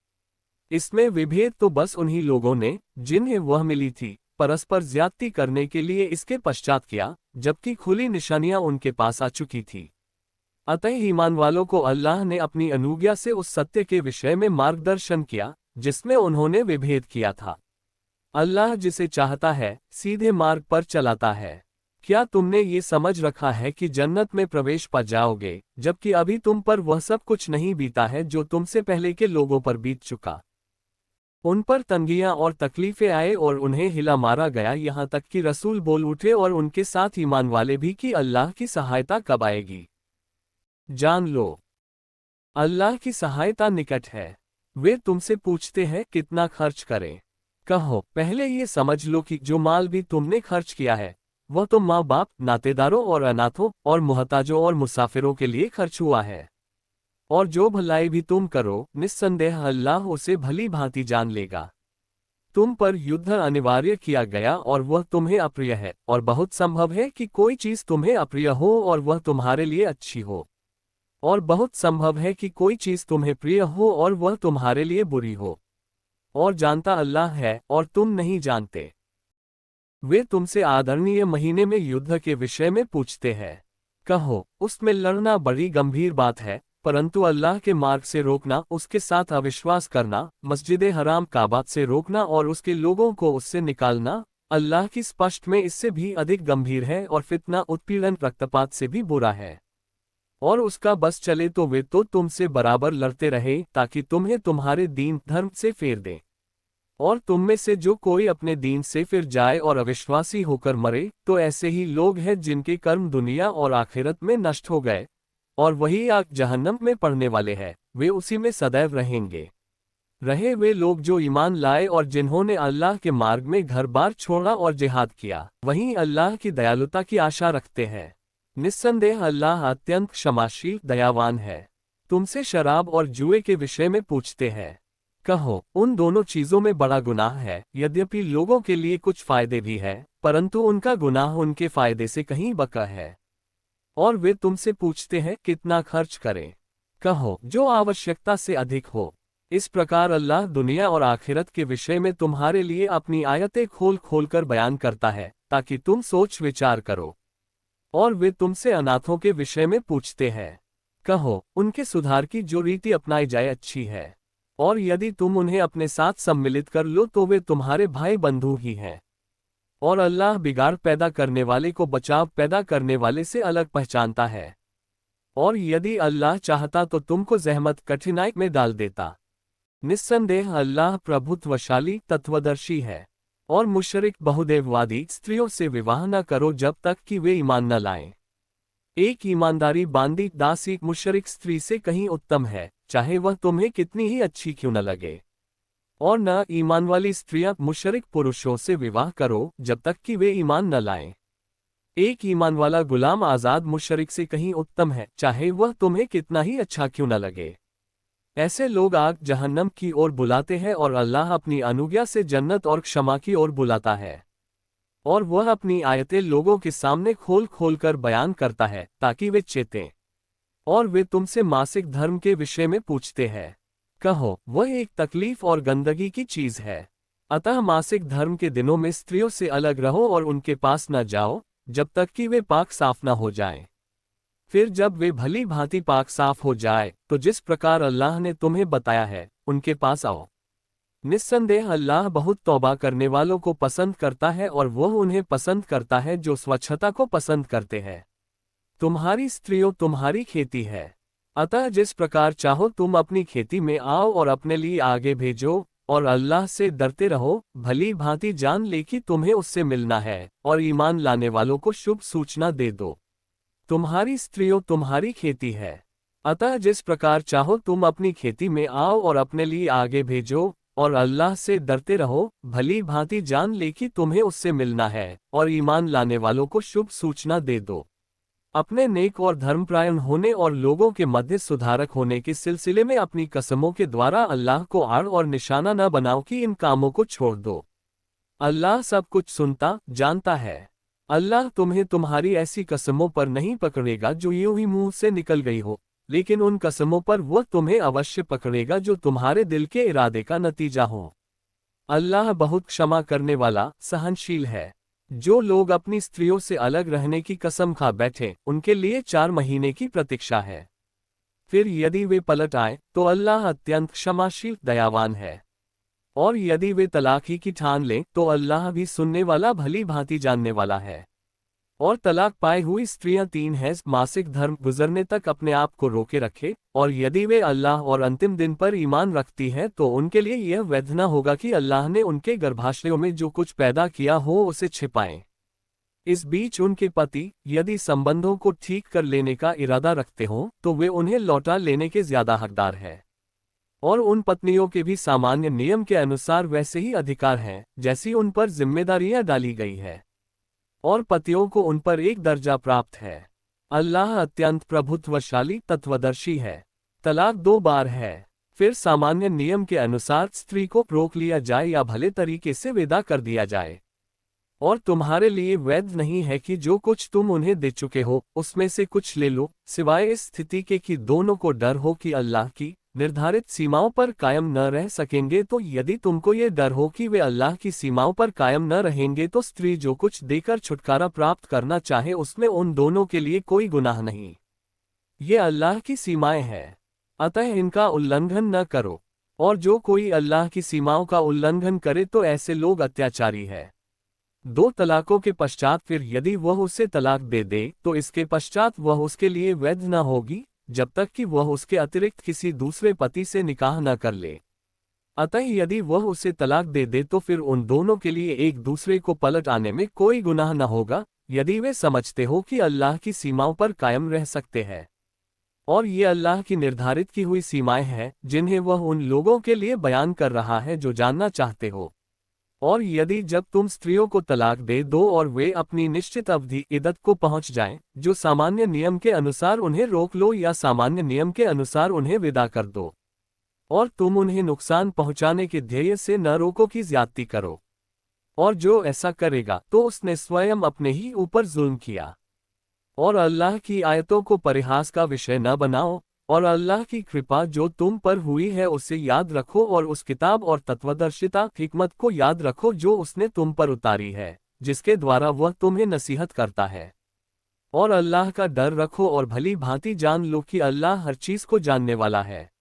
इसमें विभेद तो बस उन्हीं लोगों ने जिन्हें वह मिली थी परस्पर ज्यादती करने के लिए इसके पश्चात किया, जबकि खुली निशानियां उनके पास आ चुकी थी। अतः ईमान वालों को अल्लाह ने अपनी अनुज्ञा से उस सत्य के विषय में मार्गदर्शन किया जिसमें उन्होंने विभेद किया था। अल्लाह जिसे चाहता है सीधे मार्ग पर चलाता है। क्या तुमने ये समझ रखा है कि जन्नत में प्रवेश पा जाओगे, जबकि अभी तुम पर वह सब कुछ नहीं बीता है जो तुमसे पहले के लोगों पर बीत चुका। उन पर तंगियां और तकलीफें आए और उन्हें हिला मारा गया, यहाँ तक कि रसूल बोल उठे और उनके साथ ईमान वाले भी कि अल्लाह की सहायता कब आएगी। जान लो, अल्लाह की सहायता निकट है। वे तुमसे पूछते हैं कितना खर्च करें। कहो, पहले ये समझ लो कि जो माल भी तुमने खर्च किया है वह तो माँ बाप, नातेदारों और अनाथों और मुहताजों और मुसाफिरों के लिए खर्च हुआ है। और जो भलाई भी तुम करो निस्संदेह अल्लाह उसे भली भांति जान लेगा। तुम पर युद्ध अनिवार्य किया गया और वह तुम्हें अप्रिय है, और बहुत संभव है कि कोई चीज तुम्हें अप्रिय हो और वह तुम्हारे लिए अच्छी हो, और बहुत संभव है कि कोई चीज तुम्हें प्रिय हो और वह तुम्हारे लिए बुरी हो। और जानता अल्लाह है और तुम नहीं जानते। वे तुमसे आदरणीय महीने में युद्ध के विषय में पूछते हैं। कहो, उसमें लड़ना बड़ी गंभीर बात है, परंतु अल्लाह के मार्ग से रोकना, उसके साथ अविश्वास करना, मस्जिद हराम काबा से रोकना और उसके लोगों को उससे निकालना अल्लाह की स्पष्ट में इससे भी अधिक गंभीर है, और फितना, उत्पीड़न, रक्तपात से भी बुरा है। और उसका बस चले तो वे तो तुमसे बराबर लड़ते रहे ताकि तुम्हें तुम्हारे दीन धर्म से फेर दें। और तुम में से जो कोई अपने दीन से फिर जाए और अविश्वासी होकर मरे, तो ऐसे ही लोग हैं जिनके कर्म दुनिया और आखिरत में नष्ट हो गए, और वही आग जहन्नम में पड़ने वाले हैं, वे उसी में सदैव रहेंगे। रहे वे लोग जो ईमान लाए और जिन्होंने अल्लाह के मार्ग में घर बार छोड़ा और जिहाद किया, वहीं अल्लाह की दयालुता की आशा रखते हैं। निस्संदेह अल्लाह अत्यंत क्षमाशील दयावान है। तुमसे शराब और जुए के विषय में पूछते हैं। कहो, उन दोनों चीजों में बड़ा गुनाह है, यद्यपि लोगों के लिए कुछ फायदे भी है, परंतु उनका गुनाह उनके फायदे से कहीं बका है। और वे तुमसे पूछते हैं कितना खर्च करें। कहो, जो आवश्यकता से अधिक हो। इस प्रकार अल्लाह दुनिया और आखिरत के विषय में तुम्हारे लिए अपनी आयतें खोल खोल कर बयान करता है ताकि तुम सोच विचार करो। और वे तुमसे अनाथों के विषय में पूछते हैं। कहो, उनके सुधार की जो रीति अपनाई जाए अच्छी है, और यदि तुम उन्हें अपने साथ सम्मिलित कर लो तो वे तुम्हारे भाई बंधु ही हैं। और अल्लाह बिगाड़ पैदा करने वाले को बचाव पैदा करने वाले से अलग पहचानता है। और यदि अल्लाह चाहता तो तुमको जहमत कठिनाई में डाल देता। निस्संदेह अल्लाह प्रभुत्वशाली तत्वदर्शी है। और मुशरिक बहुदेववादी स्त्रियों से विवाह न करो जब तक कि वे ईमान न लाएं। एक ईमानदारी बांदी दासी मुशरिक स्त्री से कहीं उत्तम है, चाहे वह तुम्हें कितनी ही अच्छी क्यों न लगे। और न ईमान वाली स्त्रियां मुशरिक पुरुषों से विवाह करो जब तक कि वे ईमान न लाएं। एक ईमान वाला गुलाम आजाद मुशरिक से कहीं उत्तम है, चाहे वह तुम्हें कितना ही अच्छा क्यों न लगे। ऐसे लोग आग जहन्नम की ओर बुलाते हैं और अल्लाह अपनी अनुज्ञा से जन्नत और क्षमा की ओर बुलाता है। और वह अपनी आयतें लोगों के सामने खोल खोल कर बयान करता है ताकि वे चेतें। और वे तुमसे मासिक धर्म के विषय में पूछते हैं। कहो, वह एक तकलीफ और गंदगी की चीज है। अतः मासिक धर्म के दिनों में स्त्रियों से अलग रहो और उनके पास न जाओ जब तक कि वे पाक साफ न हो जाएं। फिर जब वे भली भांति पाक साफ हो जाए तो जिस प्रकार अल्लाह ने तुम्हें बताया है उनके पास आओ। निस्संदेह अल्लाह बहुत तौबा करने वालों को पसंद करता है और वह उन्हें पसंद करता है जो स्वच्छता को पसंद करते हैं। तुम्हारी स्त्रियों तुम्हारी खेती है, अतः जिस प्रकार चाहो तुम अपनी खेती में आओ और अपने लिए आगे भेजो। और अल्लाह से डरते रहो, भली भांति जान ले कि तुम्हें उससे मिलना है, और ईमान लाने वालों को शुभ सूचना दे दो। तुम्हारी स्त्रियों तुम्हारी खेती है, अतः जिस प्रकार चाहो तुम अपनी खेती में आओ और अपने लिए आगे भेजो। और अल्लाह से डरते रहो, भली भांति जान ले कि तुम्हें उससे मिलना है, और ईमान लाने वालों को शुभ सूचना दे दो। अपने नेक और धर्मपरायण होने और लोगों के मध्य सुधारक होने के सिलसिले में अपनी कसमों के द्वारा अल्लाह को आड़ और निशाना न बनाओ कि इन कामों को छोड़ दो। अल्लाह सब कुछ सुनता जानता है। अल्लाह तुम्हें तुम्हारी ऐसी कसमों पर नहीं पकड़ेगा जो यूं ही मुंह से निकल गई हो, लेकिन उन कसमों पर वह तुम्हें अवश्य पकड़ेगा जो तुम्हारे दिल के इरादे का नतीजा हो। अल्लाह बहुत क्षमा करने वाला सहनशील है। जो लोग अपनी स्त्रियों से अलग रहने की कसम खा बैठे उनके लिए 4 महीने की प्रतीक्षा है। फिर यदि वे पलट आए तो अल्लाह अत्यंत क्षमाशील दयावान है। और यदि वे तलाक ही की ठान लें तो अल्लाह भी सुनने वाला भली भांति जानने वाला है। और तलाक पाए हुई स्त्रियां 3 हैज मासिक धर्म गुजरने तक अपने आप को रोके रखे, और यदि वे अल्लाह और अंतिम दिन पर ईमान रखती हैं तो उनके लिए यह वैध न होगा कि अल्लाह ने उनके गर्भाशयों में जो कुछ पैदा किया हो उसे छिपाएं। इस बीच उनके पति यदि संबंधों को ठीक कर लेने का इरादा रखते हों तो वे उन्हें लौटा लेने के ज्यादा हकदार हैं। और उन पत्नियों के भी सामान्य नियम के अनुसार वैसे ही अधिकार हैं जैसी उन पर जिम्मेदारियां डाली गई है। और पतियों को उन पर एक दर्जा प्राप्त है। अल्लाह अत्यंत प्रभुत्वशाली तत्वदर्शी है। तलाक 2 बार है। फिर सामान्य नियम के अनुसार स्त्री को रोक लिया जाए या भले तरीके से विदा कर दिया जाए। और तुम्हारे लिए वैध नहीं है कि जो कुछ तुम उन्हें दे चुके हो उसमें से कुछ ले लो, सिवाय इस स्थिति के कि दोनों को डर हो कि अल्लाह की निर्धारित सीमाओं पर कायम न रह सकेंगे। तो यदि तुमको ये डर हो कि वे अल्लाह की सीमाओं पर कायम न रहेंगे तो स्त्री जो कुछ देकर छुटकारा प्राप्त करना चाहे उसमें उन दोनों के लिए कोई गुनाह नहीं। ये अल्लाह की सीमाएं हैं, अतः इनका उल्लंघन न करो। और जो कोई अल्लाह की सीमाओं का उल्लंघन करे तो ऐसे लोग अत्याचारी है। 2 तलाकों के पश्चात फिर यदि वह उसे तलाक दे दे तो इसके पश्चात वह उसके लिए वैध न होगी जब तक कि वह उसके अतिरिक्त किसी दूसरे पति से निकाह न कर ले। अतः यदि वह उसे तलाक दे दे तो फिर उन दोनों के लिए एक दूसरे को पलट आने में कोई गुनाह न होगा, यदि वे समझते हो कि अल्लाह की सीमाओं पर कायम रह सकते हैं। और ये अल्लाह की निर्धारित की हुई सीमाएं हैं जिन्हें वह उन लोगों के लिए बयान कर रहा है जो जानना चाहते हो। और यदि जब तुम स्त्रियों को तलाक दे दो और वे अपनी निश्चित अवधि इद्दत को पहुंच जाएं, जो सामान्य नियम के अनुसार उन्हें रोक लो या सामान्य नियम के अनुसार उन्हें विदा कर दो। और तुम उन्हें नुकसान पहुंचाने के ध्येय से न रोको कि ज्यादती करो। और जो ऐसा करेगा तो उसने स्वयं अपने ही ऊपर जुल्म किया। और अल्लाह की आयतों को परिहास का विषय न बनाओ, और अल्लाह की कृपा जो तुम पर हुई है उसे याद रखो, और उस किताब और तत्वदर्शिता हिकमत को याद रखो जो उसने तुम पर उतारी है, जिसके द्वारा वह तुम्हें नसीहत करता है। और अल्लाह का डर रखो और भली भांति जान लो कि अल्लाह हर चीज को जानने वाला है।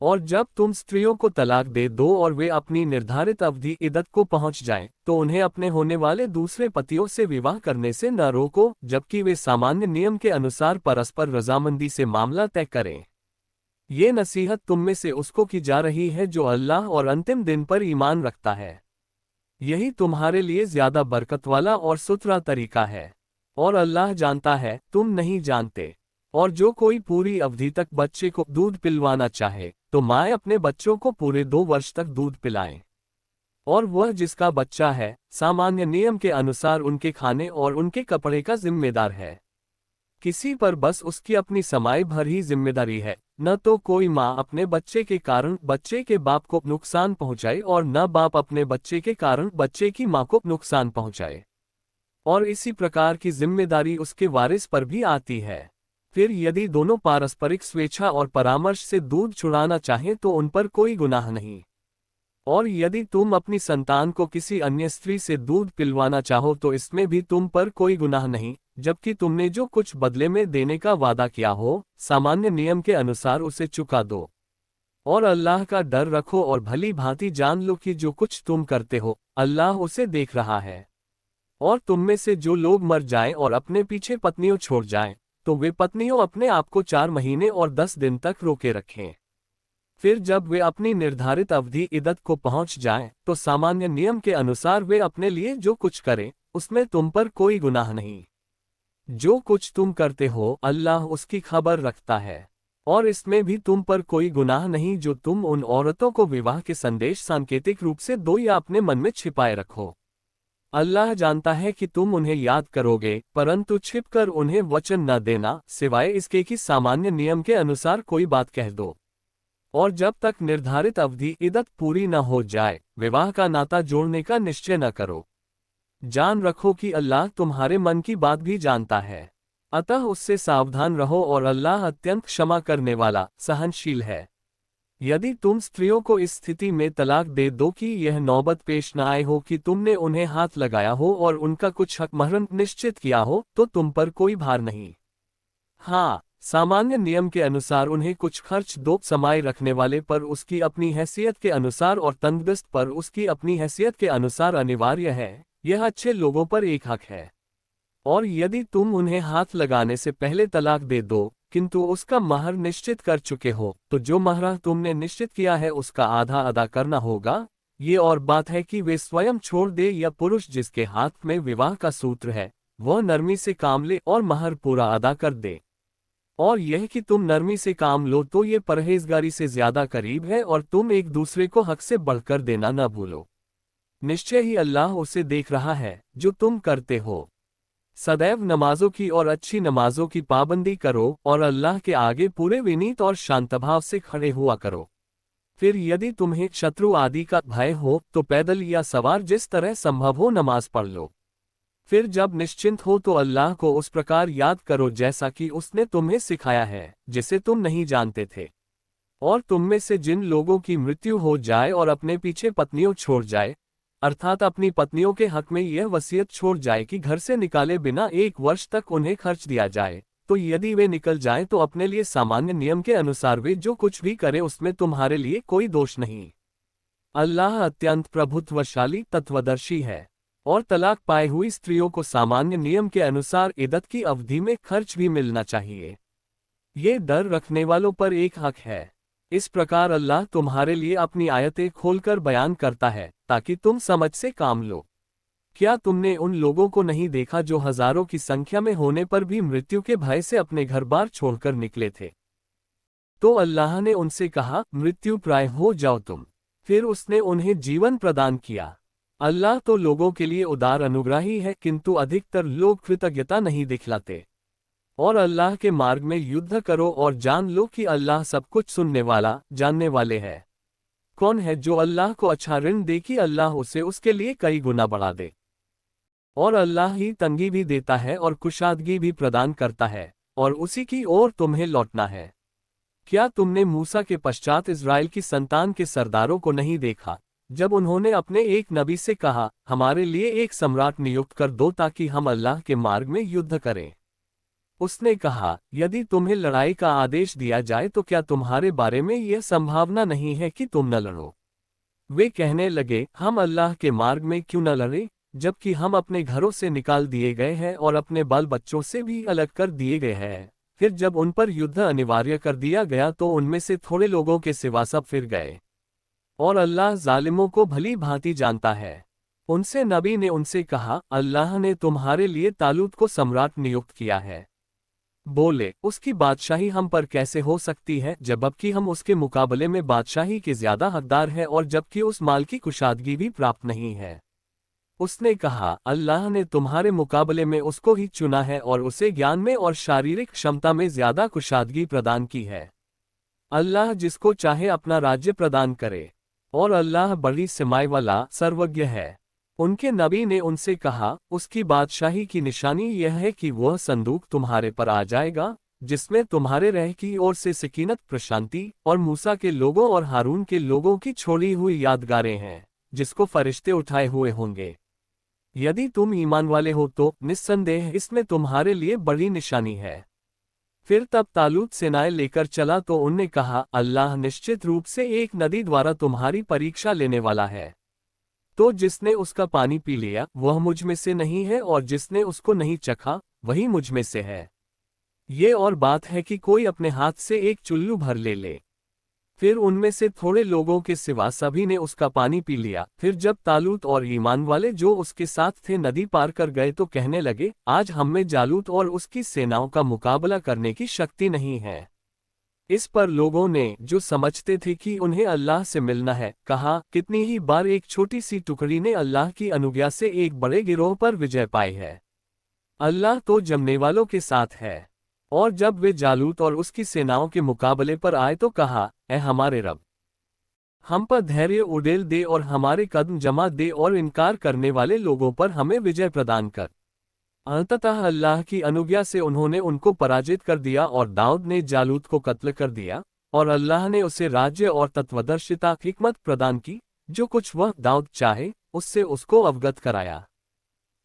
और जब तुम स्त्रियों को तलाक दे दो और वे अपनी निर्धारित अवधि इद्दत को पहुंच जाएं, तो उन्हें अपने होने वाले दूसरे पतियों से विवाह करने से न रोको जबकि वे सामान्य नियम के अनुसार परस्पर रजामंदी से मामला तय करें। ये नसीहत तुम में से उसको की जा रही है जो अल्लाह और अंतिम दिन पर ईमान रखता है। यही तुम्हारे लिए ज्यादा बरकत वाला और सुथरा तरीका है। और अल्लाह जानता है तुम नहीं जानते। और जो कोई पूरी अवधि तक बच्चे को दूध पिलवाना चाहे तो माँ अपने बच्चों को पूरे 2 वर्ष तक दूध पिलाएं। और वह जिसका बच्चा है सामान्य नियम के अनुसार उनके खाने और उनके कपड़े का जिम्मेदार है। किसी पर बस उसकी अपनी समाई भर ही जिम्मेदारी है, न तो कोई माँ अपने बच्चे के कारण बच्चे के बाप को नुकसान पहुंचाए और न बाप अपने बच्चे के कारण बच्चे की माँ को नुकसान पहुंचाए। और इसी प्रकार की जिम्मेदारी उसके वारिस पर भी आती है। फिर यदि दोनों पारस्परिक स्वेच्छा और परामर्श से दूध छुड़ाना चाहें तो उन पर कोई गुनाह नहीं। और यदि तुम अपनी संतान को किसी अन्य स्त्री से दूध पिलवाना चाहो तो इसमें भी तुम पर कोई गुनाह नहीं, जबकि तुमने जो कुछ बदले में देने का वादा किया हो सामान्य नियम के अनुसार उसे चुका दो। और अल्लाह का डर रखो और भली भांति जान लो कि जो कुछ तुम करते हो अल्लाह उसे देख रहा है। और तुम में से जो लोग मर जाएं और अपने पीछे पत्नियों छोड़ जाएं, तो वे पत्नियों अपने आप को 4 महीने और 10 दिन तक रोके रखें। फिर जब वे अपनी निर्धारित अवधि इद्दत को पहुंच जाएं, तो सामान्य नियम के अनुसार वे अपने लिए जो कुछ करें उसमें तुम पर कोई गुनाह नहीं। जो कुछ तुम करते हो अल्लाह उसकी खबर रखता है। और इसमें भी तुम पर कोई गुनाह नहीं जो तुम उन औरतों को विवाह के संदेश सांकेतिक रूप से दो या अपने मन में छिपाए रखो। अल्लाह जानता है कि तुम उन्हें याद करोगे, परंतु छिपकर उन्हें वचन न देना सिवाय इसके कि सामान्य नियम के अनुसार कोई बात कह दो। और जब तक निर्धारित अवधि इद्दत पूरी न हो जाए विवाह का नाता जोड़ने का निश्चय न करो। जान रखो कि अल्लाह तुम्हारे मन की बात भी जानता है, अतः उससे सावधान रहो और अल्लाह अत्यंत क्षमा करने वाला सहनशील है। यदि तुम स्त्रियों को इस स्थिति में तलाक दे दो कि यह नौबत पेश न आए हो कि तुमने उन्हें हाथ लगाया हो और उनका कुछ हक महर निश्चित किया हो, तो तुम पर कोई भार नहीं। हाँ, सामान्य नियम के अनुसार उन्हें कुछ खर्च दो, समाई रखने वाले पर उसकी अपनी हैसियत के अनुसार और तंगदस्त पर उसकी अपनी हैसियत के अनुसार अनिवार्य है। यह अच्छे लोगों पर एक हक है। और यदि तुम उन्हें हाथ लगाने से पहले तलाक दे दो किंतु उसका महर निश्चित कर चुके हो, तो जो महर तुमने निश्चित किया है उसका आधा अदा करना होगा। ये और बात है कि वे स्वयं छोड़ दे या पुरुष जिसके हाथ में विवाह का सूत्र है वह नरमी से काम ले और महर पूरा अदा कर दे। और यह कि तुम नरमी से काम लो तो ये परहेजगारी से ज्यादा करीब है और तुम एक दूसरे को हक से बढ़कर देना न भूलो। निश्चय ही अल्लाह उसे देख रहा है जो तुम करते हो। सदैव नमाजों की और अच्छी नमाजों की पाबंदी करो और अल्लाह के आगे पूरे विनीत और शांतभाव से खड़े हुआ करो। फिर यदि तुम्हें शत्रु आदि का भय हो तो पैदल या सवार जिस तरह संभव हो नमाज पढ़ लो। फिर जब निश्चिंत हो तो अल्लाह को उस प्रकार याद करो जैसा कि उसने तुम्हें सिखाया है जिसे तुम नहीं जानते थे। और तुम में से जिन लोगों की मृत्यु हो जाए और अपने पीछे पत्नियों छोड़ जाए, अर्थात अपनी पत्नियों के हक में यह वसीयत छोड़ जाए कि घर से निकाले बिना 1 वर्ष तक उन्हें खर्च दिया जाए, तो यदि वे निकल जाएं तो अपने लिए सामान्य नियम के अनुसार वे जो कुछ भी करें उसमें तुम्हारे लिए कोई दोष नहीं। अल्लाह अत्यंत प्रभुत्वशाली तत्वदर्शी है। और तलाक पाए हुई स्त्रियों को सामान्य नियम के अनुसार इद्दत की अवधि में खर्च भी मिलना चाहिए। ये डर रखने वालों पर एक हक है। इस प्रकार अल्लाह तुम्हारे लिए अपनी आयतें खोलकर बयान करता है ताकि तुम समझ से काम लो। क्या तुमने उन लोगों को नहीं देखा जो हजारों की संख्या में होने पर भी मृत्यु के भय से अपने घर बार छोड़कर निकले थे? तो अल्लाह ने उनसे कहा, मृत्यु प्राय हो जाओ तुम। फिर उसने उन्हें जीवन प्रदान किया। अल्लाह तो लोगों के लिए उदार अनुग्राही है, किंतु अधिकतर लोग कृतज्ञता नहीं दिखलाते। और अल्लाह के मार्ग में युद्ध करो और जान लो कि अल्लाह सब कुछ सुनने वाला जानने वाले है। कौन है जो अल्लाह को अच्छा ऋण दे कि अल्लाह उसे उसके लिए कई गुना बढ़ा दे? और अल्लाह ही तंगी भी देता है और कुशादगी भी प्रदान करता है, और उसी की ओर तुम्हें लौटना है। क्या तुमने मूसा के पश्चात इज़राइल की संतान के सरदारों को नहीं देखा, जब उन्होंने अपने एक नबी से कहा, हमारे लिए एक सम्राट नियुक्त कर दो ताकि हम अल्लाह के मार्ग में युद्ध करें? उसने कहा, यदि तुम्हें लड़ाई का आदेश दिया जाए तो क्या तुम्हारे बारे में यह संभावना नहीं है कि तुम न लड़ो? वे कहने लगे, हम अल्लाह के मार्ग में क्यों न लड़े, जबकि हम अपने घरों से निकाल दिए गए हैं और अपने बाल बच्चों से भी अलग कर दिए गए हैं। फिर जब उन पर युद्ध अनिवार्य कर दिया गया तो उनमें से थोड़े लोगों के सिवा सब फिर गए। और अल्लाह जालिमों को भली भांति जानता है। उनसे नबी ने उनसे कहा, अल्लाह ने तुम्हारे लिए तालूत को सम्राट नियुक्त किया है। बोले, उसकी बादशाही हम पर कैसे हो सकती है, जबकि हम उसके मुकाबले में बादशाही के ज्यादा हकदार हैं और जबकि उस माल की कुशादगी भी प्राप्त नहीं है। उसने कहा, अल्लाह ने तुम्हारे मुकाबले में उसको ही चुना है और उसे ज्ञान में और शारीरिक क्षमता में ज्यादा कुशादगी प्रदान की है। अल्लाह जिसको चाहे अपना राज्य प्रदान करे, और अल्लाह बड़ी सिमाई वाला सर्वज्ञ है। उनके नबी ने उनसे कहा, उसकी बादशाही की निशानी यह है कि वह संदूक तुम्हारे पर आ जाएगा, जिसमें तुम्हारे रह की ओर से सकीनत, प्रशांति और मूसा के लोगों और हारून के लोगों की छोड़ी हुई यादगारें हैं, जिसको फरिश्ते उठाए हुए होंगे। यदि तुम ईमान वाले हो तो निस्संदेह इसमें तुम्हारे लिए बड़ी निशानी है। फिर तब तालूत सेनाएं लेकर चला तो उनने कहा, अल्लाह निश्चित रूप से एक नदी द्वारा तुम्हारी परीक्षा लेने वाला है। तो जिसने उसका पानी पी लिया वह मुझ में से नहीं है, और जिसने उसको नहीं चखा वही मुझ में से है। ये और बात है कि कोई अपने हाथ से एक चुल्लू भर ले। फिर उनमें से थोड़े लोगों के सिवा सभी ने उसका पानी पी लिया। फिर जब तालूत और ईमान वाले जो उसके साथ थे नदी पार कर गए तो कहने लगे, आज हमें जालूत और उसकी सेनाओं का मुकाबला करने की शक्ति नहीं है। इस पर लोगों ने, जो समझते थे कि उन्हें अल्लाह से मिलना है, कहा, कितनी ही बार एक छोटी सी टुकड़ी ने अल्लाह की अनुज्ञा से एक बड़े गिरोह पर विजय पाई है। अल्लाह तो जमने वालों के साथ है। और जब वे जालूत और उसकी सेनाओं के मुकाबले पर आए तो कहा, ए हमारे रब, हम पर धैर्य उड़ेल दे और हमारे कदम जमा दे और इनकार करने वाले लोगों पर हमें विजय प्रदान कर। अंततः अल्लाह की अनुज्ञा से उन्होंने उनको पराजित कर दिया और दाऊद ने जालूत को कत्ल कर दिया, और अल्लाह ने उसे राज्य और तत्वदर्शिता, हिकमत प्रदान की, जो कुछ वह दाऊद चाहे उससे उसको अवगत कराया।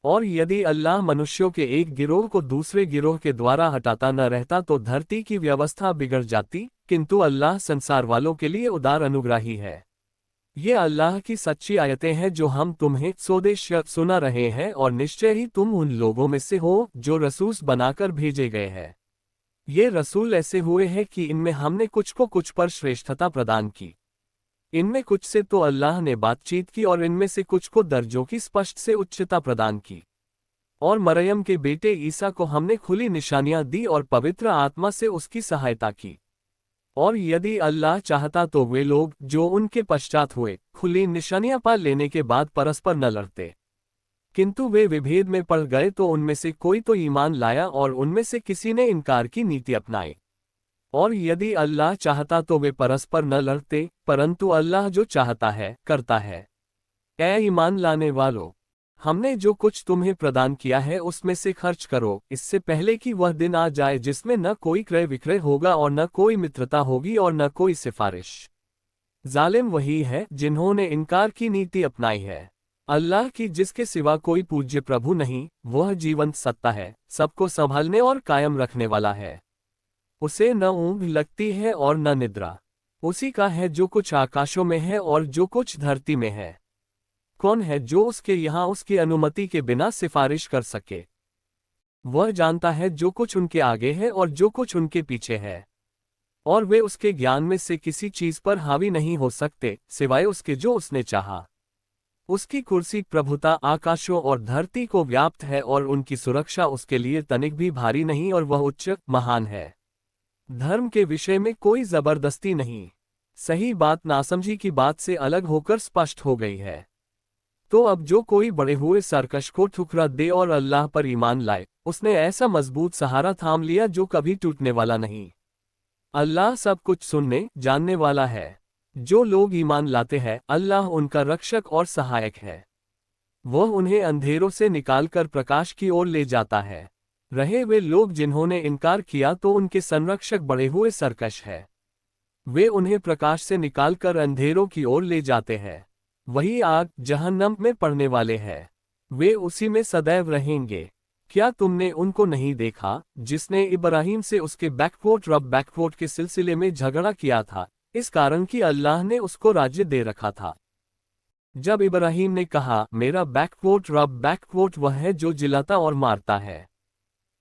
और यदि अल्लाह मनुष्यों के एक गिरोह को दूसरे गिरोह के द्वारा हटाता न रहता तो धरती की व्यवस्था बिगड़ जाती, किंतु अल्लाह संसार वालों के लिए उदार अनुग्राही है। ये अल्लाह की सच्ची आयतें हैं जो हम तुम्हें स्वदेश सुना रहे हैं, और निश्चय ही तुम उन लोगों में से हो जो रसूल बनाकर भेजे गए हैं। ये रसूल ऐसे हुए हैं कि इनमें हमने कुछ को कुछ पर श्रेष्ठता प्रदान की। इनमें कुछ से तो अल्लाह ने बातचीत की और इनमें से कुछ को दर्जों की स्पष्ट से उच्चता प्रदान की। और मरियम के बेटे ईसा को हमने खुली निशानियां दी और पवित्र आत्मा से उसकी सहायता की। और यदि अल्लाह चाहता तो वे लोग जो उनके पश्चात हुए खुली निशानियां पा लेने के बाद परस्पर न लड़ते, किंतु वे विभेद में पड़ गए तो उनमें से कोई तो ईमान लाया और उनमें से किसी ने इनकार की नीति अपनाई। और यदि अल्लाह चाहता तो वे परस्पर न लड़ते, परंतु अल्लाह जो चाहता है करता है। ऐ ईमान लाने वालों, हमने जो कुछ तुम्हें प्रदान किया है उसमें से खर्च करो, इससे पहले कि वह दिन आ जाए जिसमें न कोई क्रय विक्रय होगा और न कोई मित्रता होगी और न कोई सिफारिश। जालिम वही है जिन्होंने इनकार की नीति अपनाई है। अल्लाह की जिसके सिवा कोई पूज्य प्रभु नहीं, वह जीवंत सत्ता है, सबको संभालने और कायम रखने वाला है। उसे न ऊँघ लगती है और न निद्रा। उसी का है जो कुछ आकाशों में है और जो कुछ धरती में है। कौन है जो उसके यहाँ उसकी अनुमति के बिना सिफारिश कर सके? वह जानता है जो कुछ उनके आगे है और जो कुछ उनके पीछे है, और वे उसके ज्ञान में से किसी चीज पर हावी नहीं हो सकते सिवाय उसके जो उसने चाहा। उसकी कुर्सी प्रभुता आकाशों और धरती को व्याप्त है और उनकी सुरक्षा उसके लिए तनिक भी भारी नहीं, और वह उच्च महान है। धर्म के विषय में कोई जबरदस्ती नहीं। सही बात नासमझी की बात से अलग होकर स्पष्ट हो गई है। तो अब जो कोई बड़े हुए सरकश को ठुकरा दे और अल्लाह पर ईमान लाए, उसने ऐसा मजबूत सहारा थाम लिया जो कभी टूटने वाला नहीं। अल्लाह सब कुछ सुनने जानने वाला है। जो लोग ईमान लाते हैं अल्लाह उनका रक्षक और सहायक है। वह उन्हें अंधेरों से निकालकर प्रकाश की ओर ले जाता है। रहे वे लोग जिन्होंने इनकार किया तो उनके संरक्षक बड़े हुए सरकश है। वे उन्हें प्रकाश से निकालकर अंधेरों की ओर ले जाते हैं। वही आग जहन्नम में पड़ने वाले हैं। वे उसी में सदैव रहेंगे। क्या तुमने उनको नहीं देखा जिसने इब्राहिम से उसके बैकवोट के सिलसिले में झगड़ा किया था, इस कारण कि अल्लाह ने उसको राज्य दे रखा था। जब इब्राहिम ने कहा, मेरा बैकवोट वह है जो जिलाता और मारता है,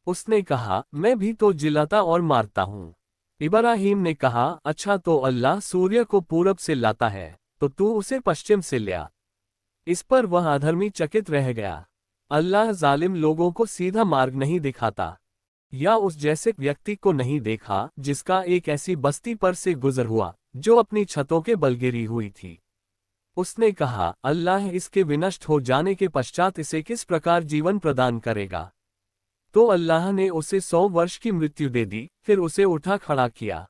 उसने कहा, मैं भी तो जिलाता और मारता हूँ। इब्राहिम ने कहा, अच्छा तो अल्लाह सूर्य को पूरब से लाता है, तो तू उसे पश्चिम से लिया। इस पर वह अधर्मी चकित रह गया। अल्लाह जालिम लोगों को सीधा मार्ग नहीं दिखाता। या उस जैसे व्यक्ति को नहीं देखा जिसका एक ऐसी बस्ती पर से गुजर हुआ जो अपनी छतों के बल गिरी हुई थी। उसने कहा, अल्लाह इसके विनष्ट हो जाने के पश्चात इसे किस प्रकार जीवन प्रदान करेगा। तो अल्लाह ने उसे 100 वर्ष की मृत्यु दे दी, फिर उसे उठा खड़ा किया।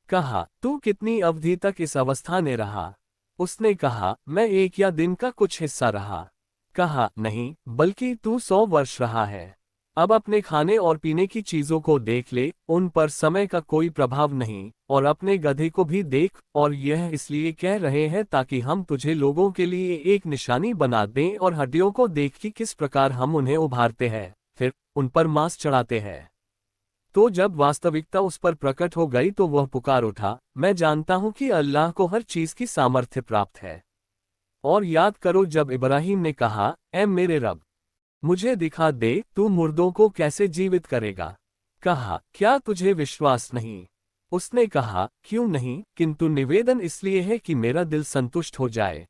कहा, तू कितनी अवधि तक इस अवस्था में रहा? उसने कहा, मैं 1 या दिन का कुछ हिस्सा रहा। कहा, नहीं, बल्कि तू 100 वर्ष रहा है। अब अपने खाने और पीने की चीजों को देख ले, उन पर समय का कोई प्रभाव नहीं, और अपने गधे को भी देख, और यह इसलिए कह रहे हैं ताकि हम तुझे लोगों के लिए एक निशानी बना दें, और हड्डियों को देख कि किस प्रकार हम उन्हें उभारते हैं, फिर उन पर मांस चढ़ाते हैं। तो जब वास्तविकता उस पर प्रकट हो गई तो वह पुकार उठा, मैं जानता हूं कि अल्लाह को हर चीज की सामर्थ्य प्राप्त है। और याद करो जब इब्राहिम ने कहा, ऐ मेरे रब, मुझे दिखा दे तू मुर्दों को कैसे जीवित करेगा। कहा, क्या तुझे विश्वास नहीं? उसने कहा, क्यों नहीं, किंतु निवेदन इसलिए है कि मेरा दिल संतुष्ट हो जाए।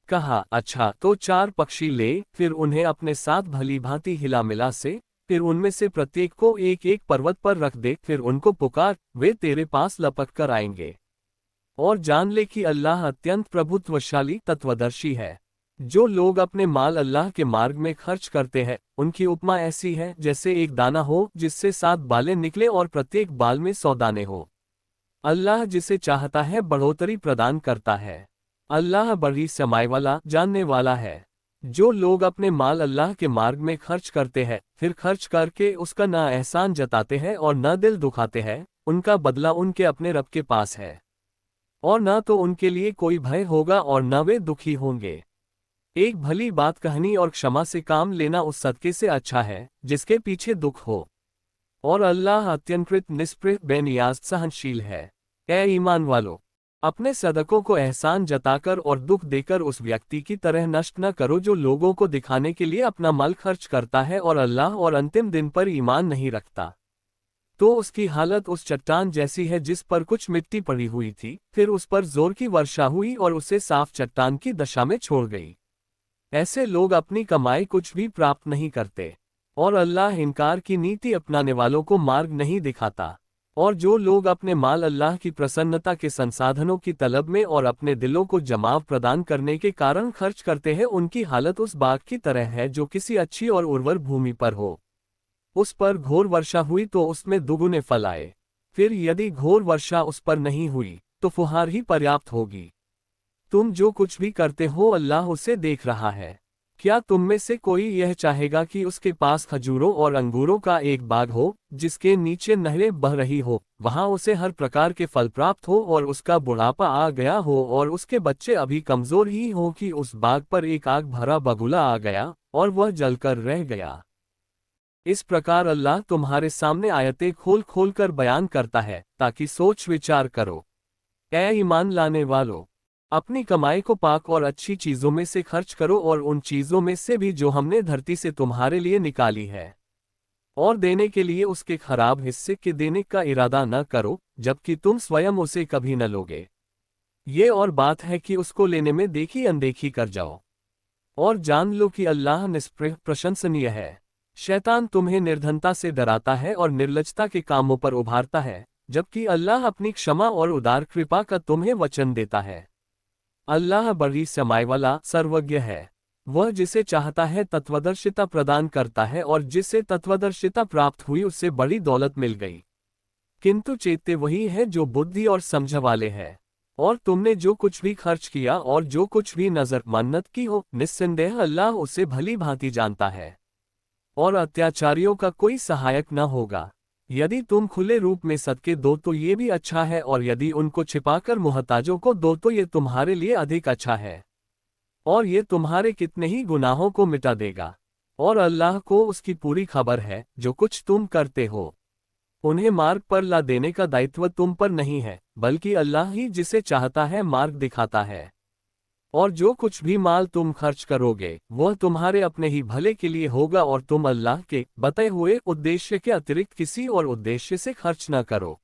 कहा, अच्छा, तो 4 पक्षी ले, फिर उन्हें अपने साथ भली भांति हिला मिला से, फिर उनमें से प्रत्येक को एक एक पर्वत पर रख दे, फिर उनको पुकार, वे तेरे पास लपक कर आएंगे। और जान ले कि अल्लाह अत्यंत प्रभुत्वशाली तत्वदर्शी है। जो लोग अपने माल अल्लाह के मार्ग में खर्च करते हैं, उनकी उपमा ऐसी है जैसे एक दाना हो जिससे 7 बालें निकले और प्रत्येक बाल में 100 दाने हो। अल्लाह जिसे चाहता है बढ़ोतरी प्रदान करता है। अल्लाह बड़ी समाई वाला, जानने वाला है। जो लोग अपने माल अल्लाह के मार्ग में खर्च करते हैं, फिर खर्च करके उसका न एहसान जताते हैं और न दिल दुखाते हैं, उनका बदला उनके अपने रब के पास है। और न तो उनके लिए कोई भय होगा और न वे दुखी होंगे। एक भली बात कहनी और क्षमा से काम लेना उस सदके से अच्छा है जिसके पीछे दुख हो। और अल्लाह अत्यंत निष्पृह बेनियाज सहनशील है। ए ईमान वालो, अपने सदकों को एहसान जताकर और दुख देकर उस व्यक्ति की तरह नष्ट न करो जो लोगों को दिखाने के लिए अपना माल खर्च करता है और अल्लाह और अंतिम दिन पर ईमान नहीं रखता। तो उसकी हालत उस चट्टान जैसी है जिस पर कुछ मिट्टी पड़ी हुई थी, फिर उस पर जोर की वर्षा हुई और उसे साफ चट्टान की दशा में छोड़ गई। ऐसे लोग अपनी कमाई कुछ भी प्राप्त नहीं करते, और अल्लाह इनकार की नीति अपनाने वालों को मार्ग नहीं दिखाता। और जो लोग अपने माल अल्लाह की प्रसन्नता के संसाधनों की तलब में और अपने दिलों को जमाव प्रदान करने के कारण खर्च करते हैं, उनकी हालत उस बाग की तरह है जो किसी अच्छी और उर्वर भूमि पर हो। उस पर घोर वर्षा हुई तो उसमें दुगुने फल आए। फिर यदि घोर वर्षा उस पर नहीं हुई तो फुहार ही पर्याप्त होगी। तुम जो कुछ भी करते हो अल्लाह उसे देख रहा है। क्या तुम में से कोई यह चाहेगा कि उसके पास खजूरों और अंगूरों का एक बाग हो जिसके नीचे नहरें बह रही हो, वहां उसे हर प्रकार के फल प्राप्त हो और उसका बुढ़ापा आ गया हो और उसके बच्चे अभी कमजोर ही हो कि उस बाग पर एक आग भरा बगुला आ गया और वह जलकर रह गया। इस प्रकार अल्लाह तुम्हारे सामने आयतें खोल खोल कर बयान करता है ताकि सोच विचार करो। ऐ ईमान लाने वालों, अपनी कमाई को पाक और अच्छी चीजों में से खर्च करो और उन चीजों में से भी जो हमने धरती से तुम्हारे लिए निकाली है। और देने के लिए उसके खराब हिस्से के देने का इरादा न करो जबकि तुम स्वयं उसे कभी न लोगे। ये और बात है कि उसको लेने में देखी अनदेखी कर जाओ। और जान लो कि अल्लाह निष्प्रह प्रशंसनीय है। शैतान तुम्हें निर्धनता से डराता है और निर्लजता के कामों पर उभारता है, जबकि अल्लाह अपनी क्षमा और उदार कृपा का तुम्हें वचन देता है। अल्लाह बड़ी समाई वाला, सर्वज्ञ है। वह जिसे चाहता है तत्वदर्शिता प्रदान करता है और जिसे तत्वदर्शिता प्राप्त हुई उससे बड़ी दौलत मिल गई। किंतु चेते वही है जो बुद्धि और समझ वाले हैं। और तुमने जो कुछ भी खर्च किया और जो कुछ भी नजर मन्नत की हो, निस्संदेह अल्लाह उसे भली भांति जानता है। और अत्याचारियों का कोई सहायक न होगा। यदि तुम खुले रूप में सदके दो तो ये भी अच्छा है, और यदि उनको छिपाकर मुहताजों को दो तो ये तुम्हारे लिए अधिक अच्छा है। और ये तुम्हारे कितने ही गुनाहों को मिटा देगा। और अल्लाह को उसकी पूरी खबर है जो कुछ तुम करते हो। उन्हें मार्ग पर ला देने का दायित्व तुम पर नहीं है, बल्कि अल्लाह ही जिसे चाहता है मार्ग दिखाता है। और जो कुछ भी माल तुम खर्च करोगे वह तुम्हारे अपने ही भले के लिए होगा, और तुम अल्लाह के बताए हुए उद्देश्य के अतिरिक्त किसी और उद्देश्य से खर्च न करो।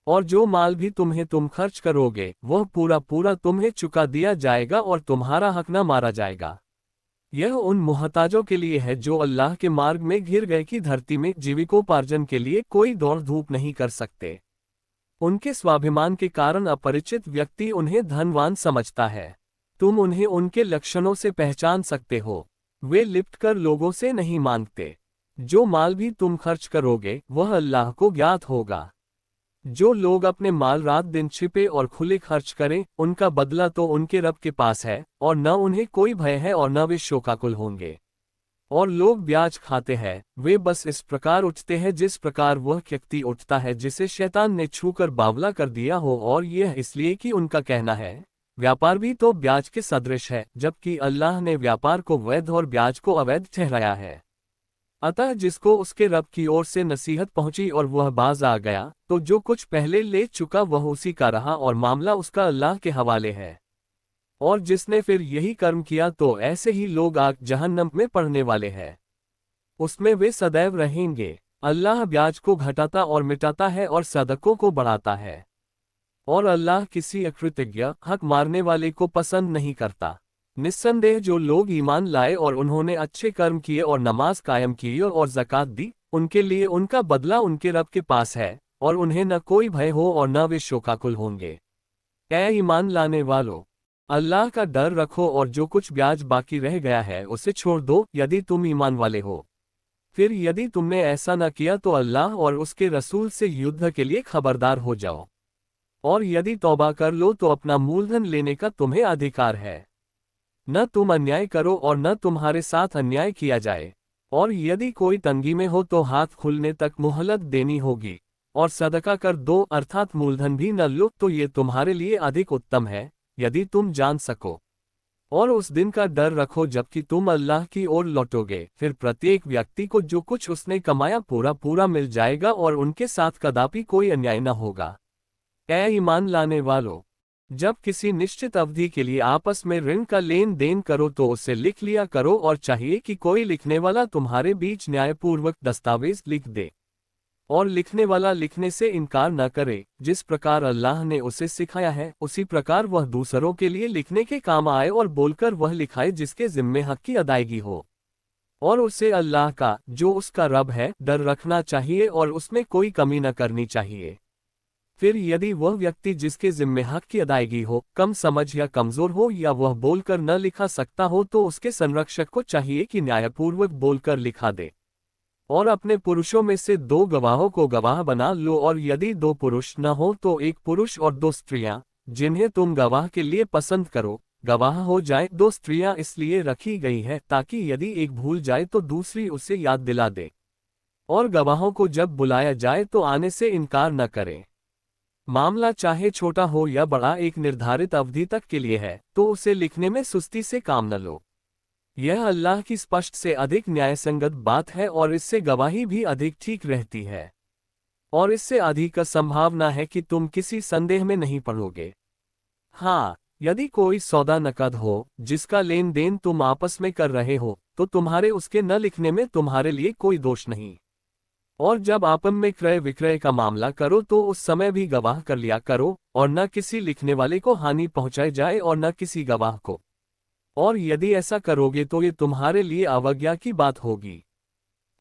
और जो माल भी तुम खर्च करोगे वह पूरा पूरा तुम्हें चुका दिया जाएगा और तुम्हारा हक न मारा जाएगा। यह उन मुहताजों के लिए है जो अल्लाह के मार्ग में घिर गए कि धरती में जीविकोपार्जन के लिए कोई दौड़ धूप नहीं कर सकते। उनके स्वाभिमान के कारण अपरिचित व्यक्ति उन्हें धनवान समझता है। तुम उन्हें उनके लक्षणों से पहचान सकते हो। वे लिपटकर लोगों से नहीं मांगते। जो माल भी तुम खर्च करोगे वह अल्लाह को ज्ञात होगा। जो लोग अपने माल रात दिन छिपे और खुले खर्च करें उनका बदला तो उनके रब के पास है, और न उन्हें कोई भय है और न वे शोकाकुल होंगे। और लोग ब्याज खाते हैं, वे बस इस प्रकार उठते हैं जिस प्रकार वह व्यक्ति उठता है जिसे शैतान ने छूकर बावला कर दिया हो, और यह इसलिए कि उनका कहना है व्यापार भी तो ब्याज के सदृश है, जबकि अल्लाह ने व्यापार को वैध और ब्याज को अवैध ठहराया है। अतः जिसको उसके रब की ओर से नसीहत पहुंची और वह बाज आ गया, तो जो कुछ पहले ले चुका वह उसी का रहा और मामला उसका अल्लाह के हवाले है। और जिसने फिर यही कर्म किया तो ऐसे ही लोग आग जहन्नम में पड़ने वाले हैं। उसमें वे सदैव रहेंगे। अल्लाह ब्याज को घटाता और मिटाता है और सदकों को बढ़ाता है। और अल्लाह किसी अकृतज्ञ हक मारने वाले को पसंद नहीं करता। निस्संदेह जो लोग ईमान लाए और उन्होंने अच्छे कर्म किए और नमाज कायम की और ज़कात दी, उनके लिए उनका बदला उनके रब के पास है, और उन्हें न कोई भय हो और न वे शोकाकुल होंगे। ऐ ईमान लाने वालों, अल्लाह का डर रखो और जो कुछ ब्याज बाकी रह गया है उसे छोड़ दो यदि तुम ईमान वाले हो। फिर यदि तुमने ऐसा न किया तो अल्लाह और उसके रसूल से युद्ध के लिए खबरदार हो जाओ। और यदि तौबा कर लो तो अपना मूलधन लेने का तुम्हें अधिकार है। न तुम अन्याय करो और न तुम्हारे साथ अन्याय किया जाए। और यदि कोई तंगी में हो तो हाथ खुलने तक मोहलत देनी होगी। और सदका कर दो अर्थात मूलधन भी न लो, तो ये तुम्हारे लिए अधिक उत्तम है यदि तुम जान सको। और उस दिन का डर रखो जबकि तुम अल्लाह की ओर लौटोगे, फिर प्रत्येक व्यक्ति को जो कुछ उसने कमाया पूरा पूरा मिल जाएगा और उनके साथ कदापि कोई अन्याय न होगा। ऐ ईमान लाने वालों, जब किसी निश्चित अवधि के लिए आपस में ऋण का लेन देन करो तो उसे लिख लिया करो, और चाहिए कि कोई लिखने वाला तुम्हारे बीच न्यायपूर्वक दस्तावेज लिख दे। और लिखने वाला लिखने से इनकार न करे। जिस प्रकार अल्लाह ने उसे सिखाया है उसी प्रकार वह दूसरों के लिए लिखने के काम आए और बोलकर वह लिखाए जिसके जिम्मे हक की अदायगी हो। और उसे अल्लाह का, जो उसका रब है, डर रखना चाहिए और उसमें कोई कमी न करनी चाहिए। फिर यदि वह व्यक्ति जिसके जिम्मे हक की अदायगी हो कम समझ या कमजोर हो या वह बोलकर न लिखा सकता हो तो उसके संरक्षक को चाहिए कि न्यायपूर्वक बोलकर लिखा दे। और अपने पुरुषों में से 2 गवाहों को गवाह बना लो, और यदि 2 पुरुष न हो तो 1 पुरुष और 2 स्त्रियां जिन्हें तुम गवाह के लिए पसंद करो गवाह हो जाए। 2 स्त्रियां इसलिए रखी गई है ताकि यदि एक भूल जाए तो दूसरी उसे याद दिला दे। और गवाहों को जब बुलाया जाए तो आने से इनकार न करें। मामला चाहे छोटा हो या बड़ा एक निर्धारित अवधि तक के लिए है तो उसे लिखने में सुस्ती से काम न लो। यह अल्लाह की स्पष्ट से अधिक न्यायसंगत बात है और इससे गवाही भी अधिक ठीक रहती है। और इससे अधिक संभावना है कि तुम किसी संदेह में नहीं पड़ोगे। हाँ, यदि कोई सौदा नकद हो जिसका लेन देन तुम आपस में कर रहे हो तो तुम्हारे उसके न लिखने में तुम्हारे लिए कोई दोष नहीं। और जब आपस में क्रय विक्रय का मामला करो तो उस समय भी गवाह कर लिया करो, और न किसी लिखने वाले को हानि पहुंचाई जाए और न किसी गवाह को। और यदि ऐसा करोगे तो ये तुम्हारे लिए अवज्ञा की बात होगी।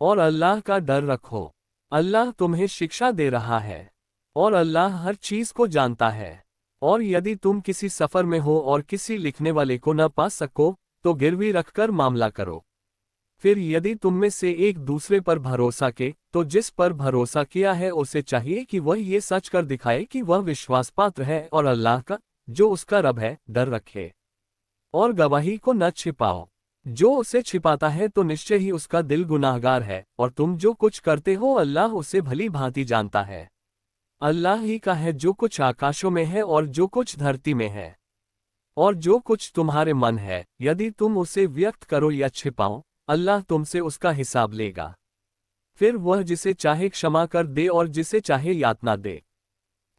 और अल्लाह का डर रखो, अल्लाह तुम्हें शिक्षा दे रहा है, और अल्लाह हर चीज को जानता है। और यदि तुम किसी सफर में हो और किसी लिखने वाले को न पा सको तो गिरवी रखकर मामला करो। फिर यदि तुम में से एक दूसरे पर भरोसा के तो जिस पर भरोसा किया है उसे चाहिए कि वह ये सच कर दिखाए कि वह विश्वास पात्र है, और अल्लाह का, जो उसका रब है, डर रखे। और गवाही को न छिपाओ। जो उसे छिपाता है तो निश्चय ही उसका दिल गुनाहगार है, और तुम जो कुछ करते हो अल्लाह उसे भली भांति जानता है। अल्लाह ही का है जो कुछ आकाशों में है और जो कुछ धरती में है। और जो कुछ तुम्हारे मन है यदि तुम उसे व्यक्त करो या छिपाओ, अल्लाह तुमसे उसका हिसाब लेगा। फिर वह जिसे चाहे क्षमा कर दे और जिसे चाहे यातना दे।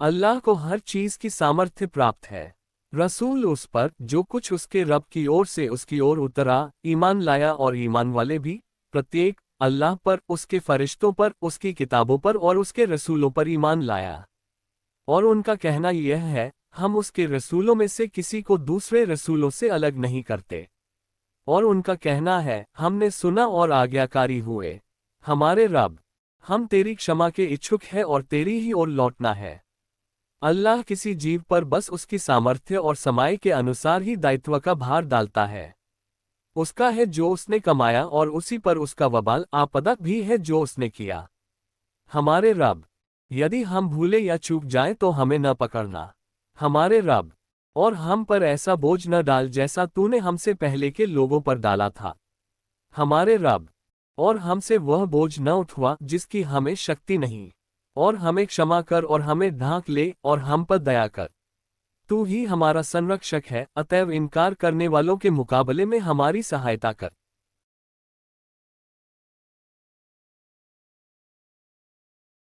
अल्लाह को हर चीज की सामर्थ्य प्राप्त है। रसूल उस पर जो कुछ उसके रब की ओर से उसकी ओर उतरा ईमान लाया, और ईमान वाले भी प्रत्येक अल्लाह पर, उसके फरिश्तों पर, उसकी किताबों पर और उसके रसूलों पर ईमान लाया। और उनका कहना यह है, हम उसके रसूलों में से किसी को दूसरे रसूलों से अलग नहीं करते। और उनका कहना है, हमने सुना और आज्ञाकारी हुए। हमारे रब, हम तेरी क्षमा के इच्छुक हैं और तेरी ही ओर लौटना है। अल्लाह किसी जीव पर बस उसकी सामर्थ्य और समय के अनुसार ही दायित्व का भार डालता है। उसका है जो उसने कमाया और उसी पर उसका वबाल आपदा भी है जो उसने किया। हमारे रब, यदि हम भूले या चूक जाएं तो हमें न पकड़ना। हमारे रब, और हम पर ऐसा बोझ न डाल जैसा तूने हमसे पहले के लोगों पर डाला था। हमारे रब, और हमसे वह बोझ न उठवा जिसकी हमें शक्ति नहीं। और हमें क्षमा कर और हमें ढांक ले और हम पर दया कर। तू ही हमारा संरक्षक है, अतएव इनकार करने वालों के मुकाबले में हमारी सहायता कर।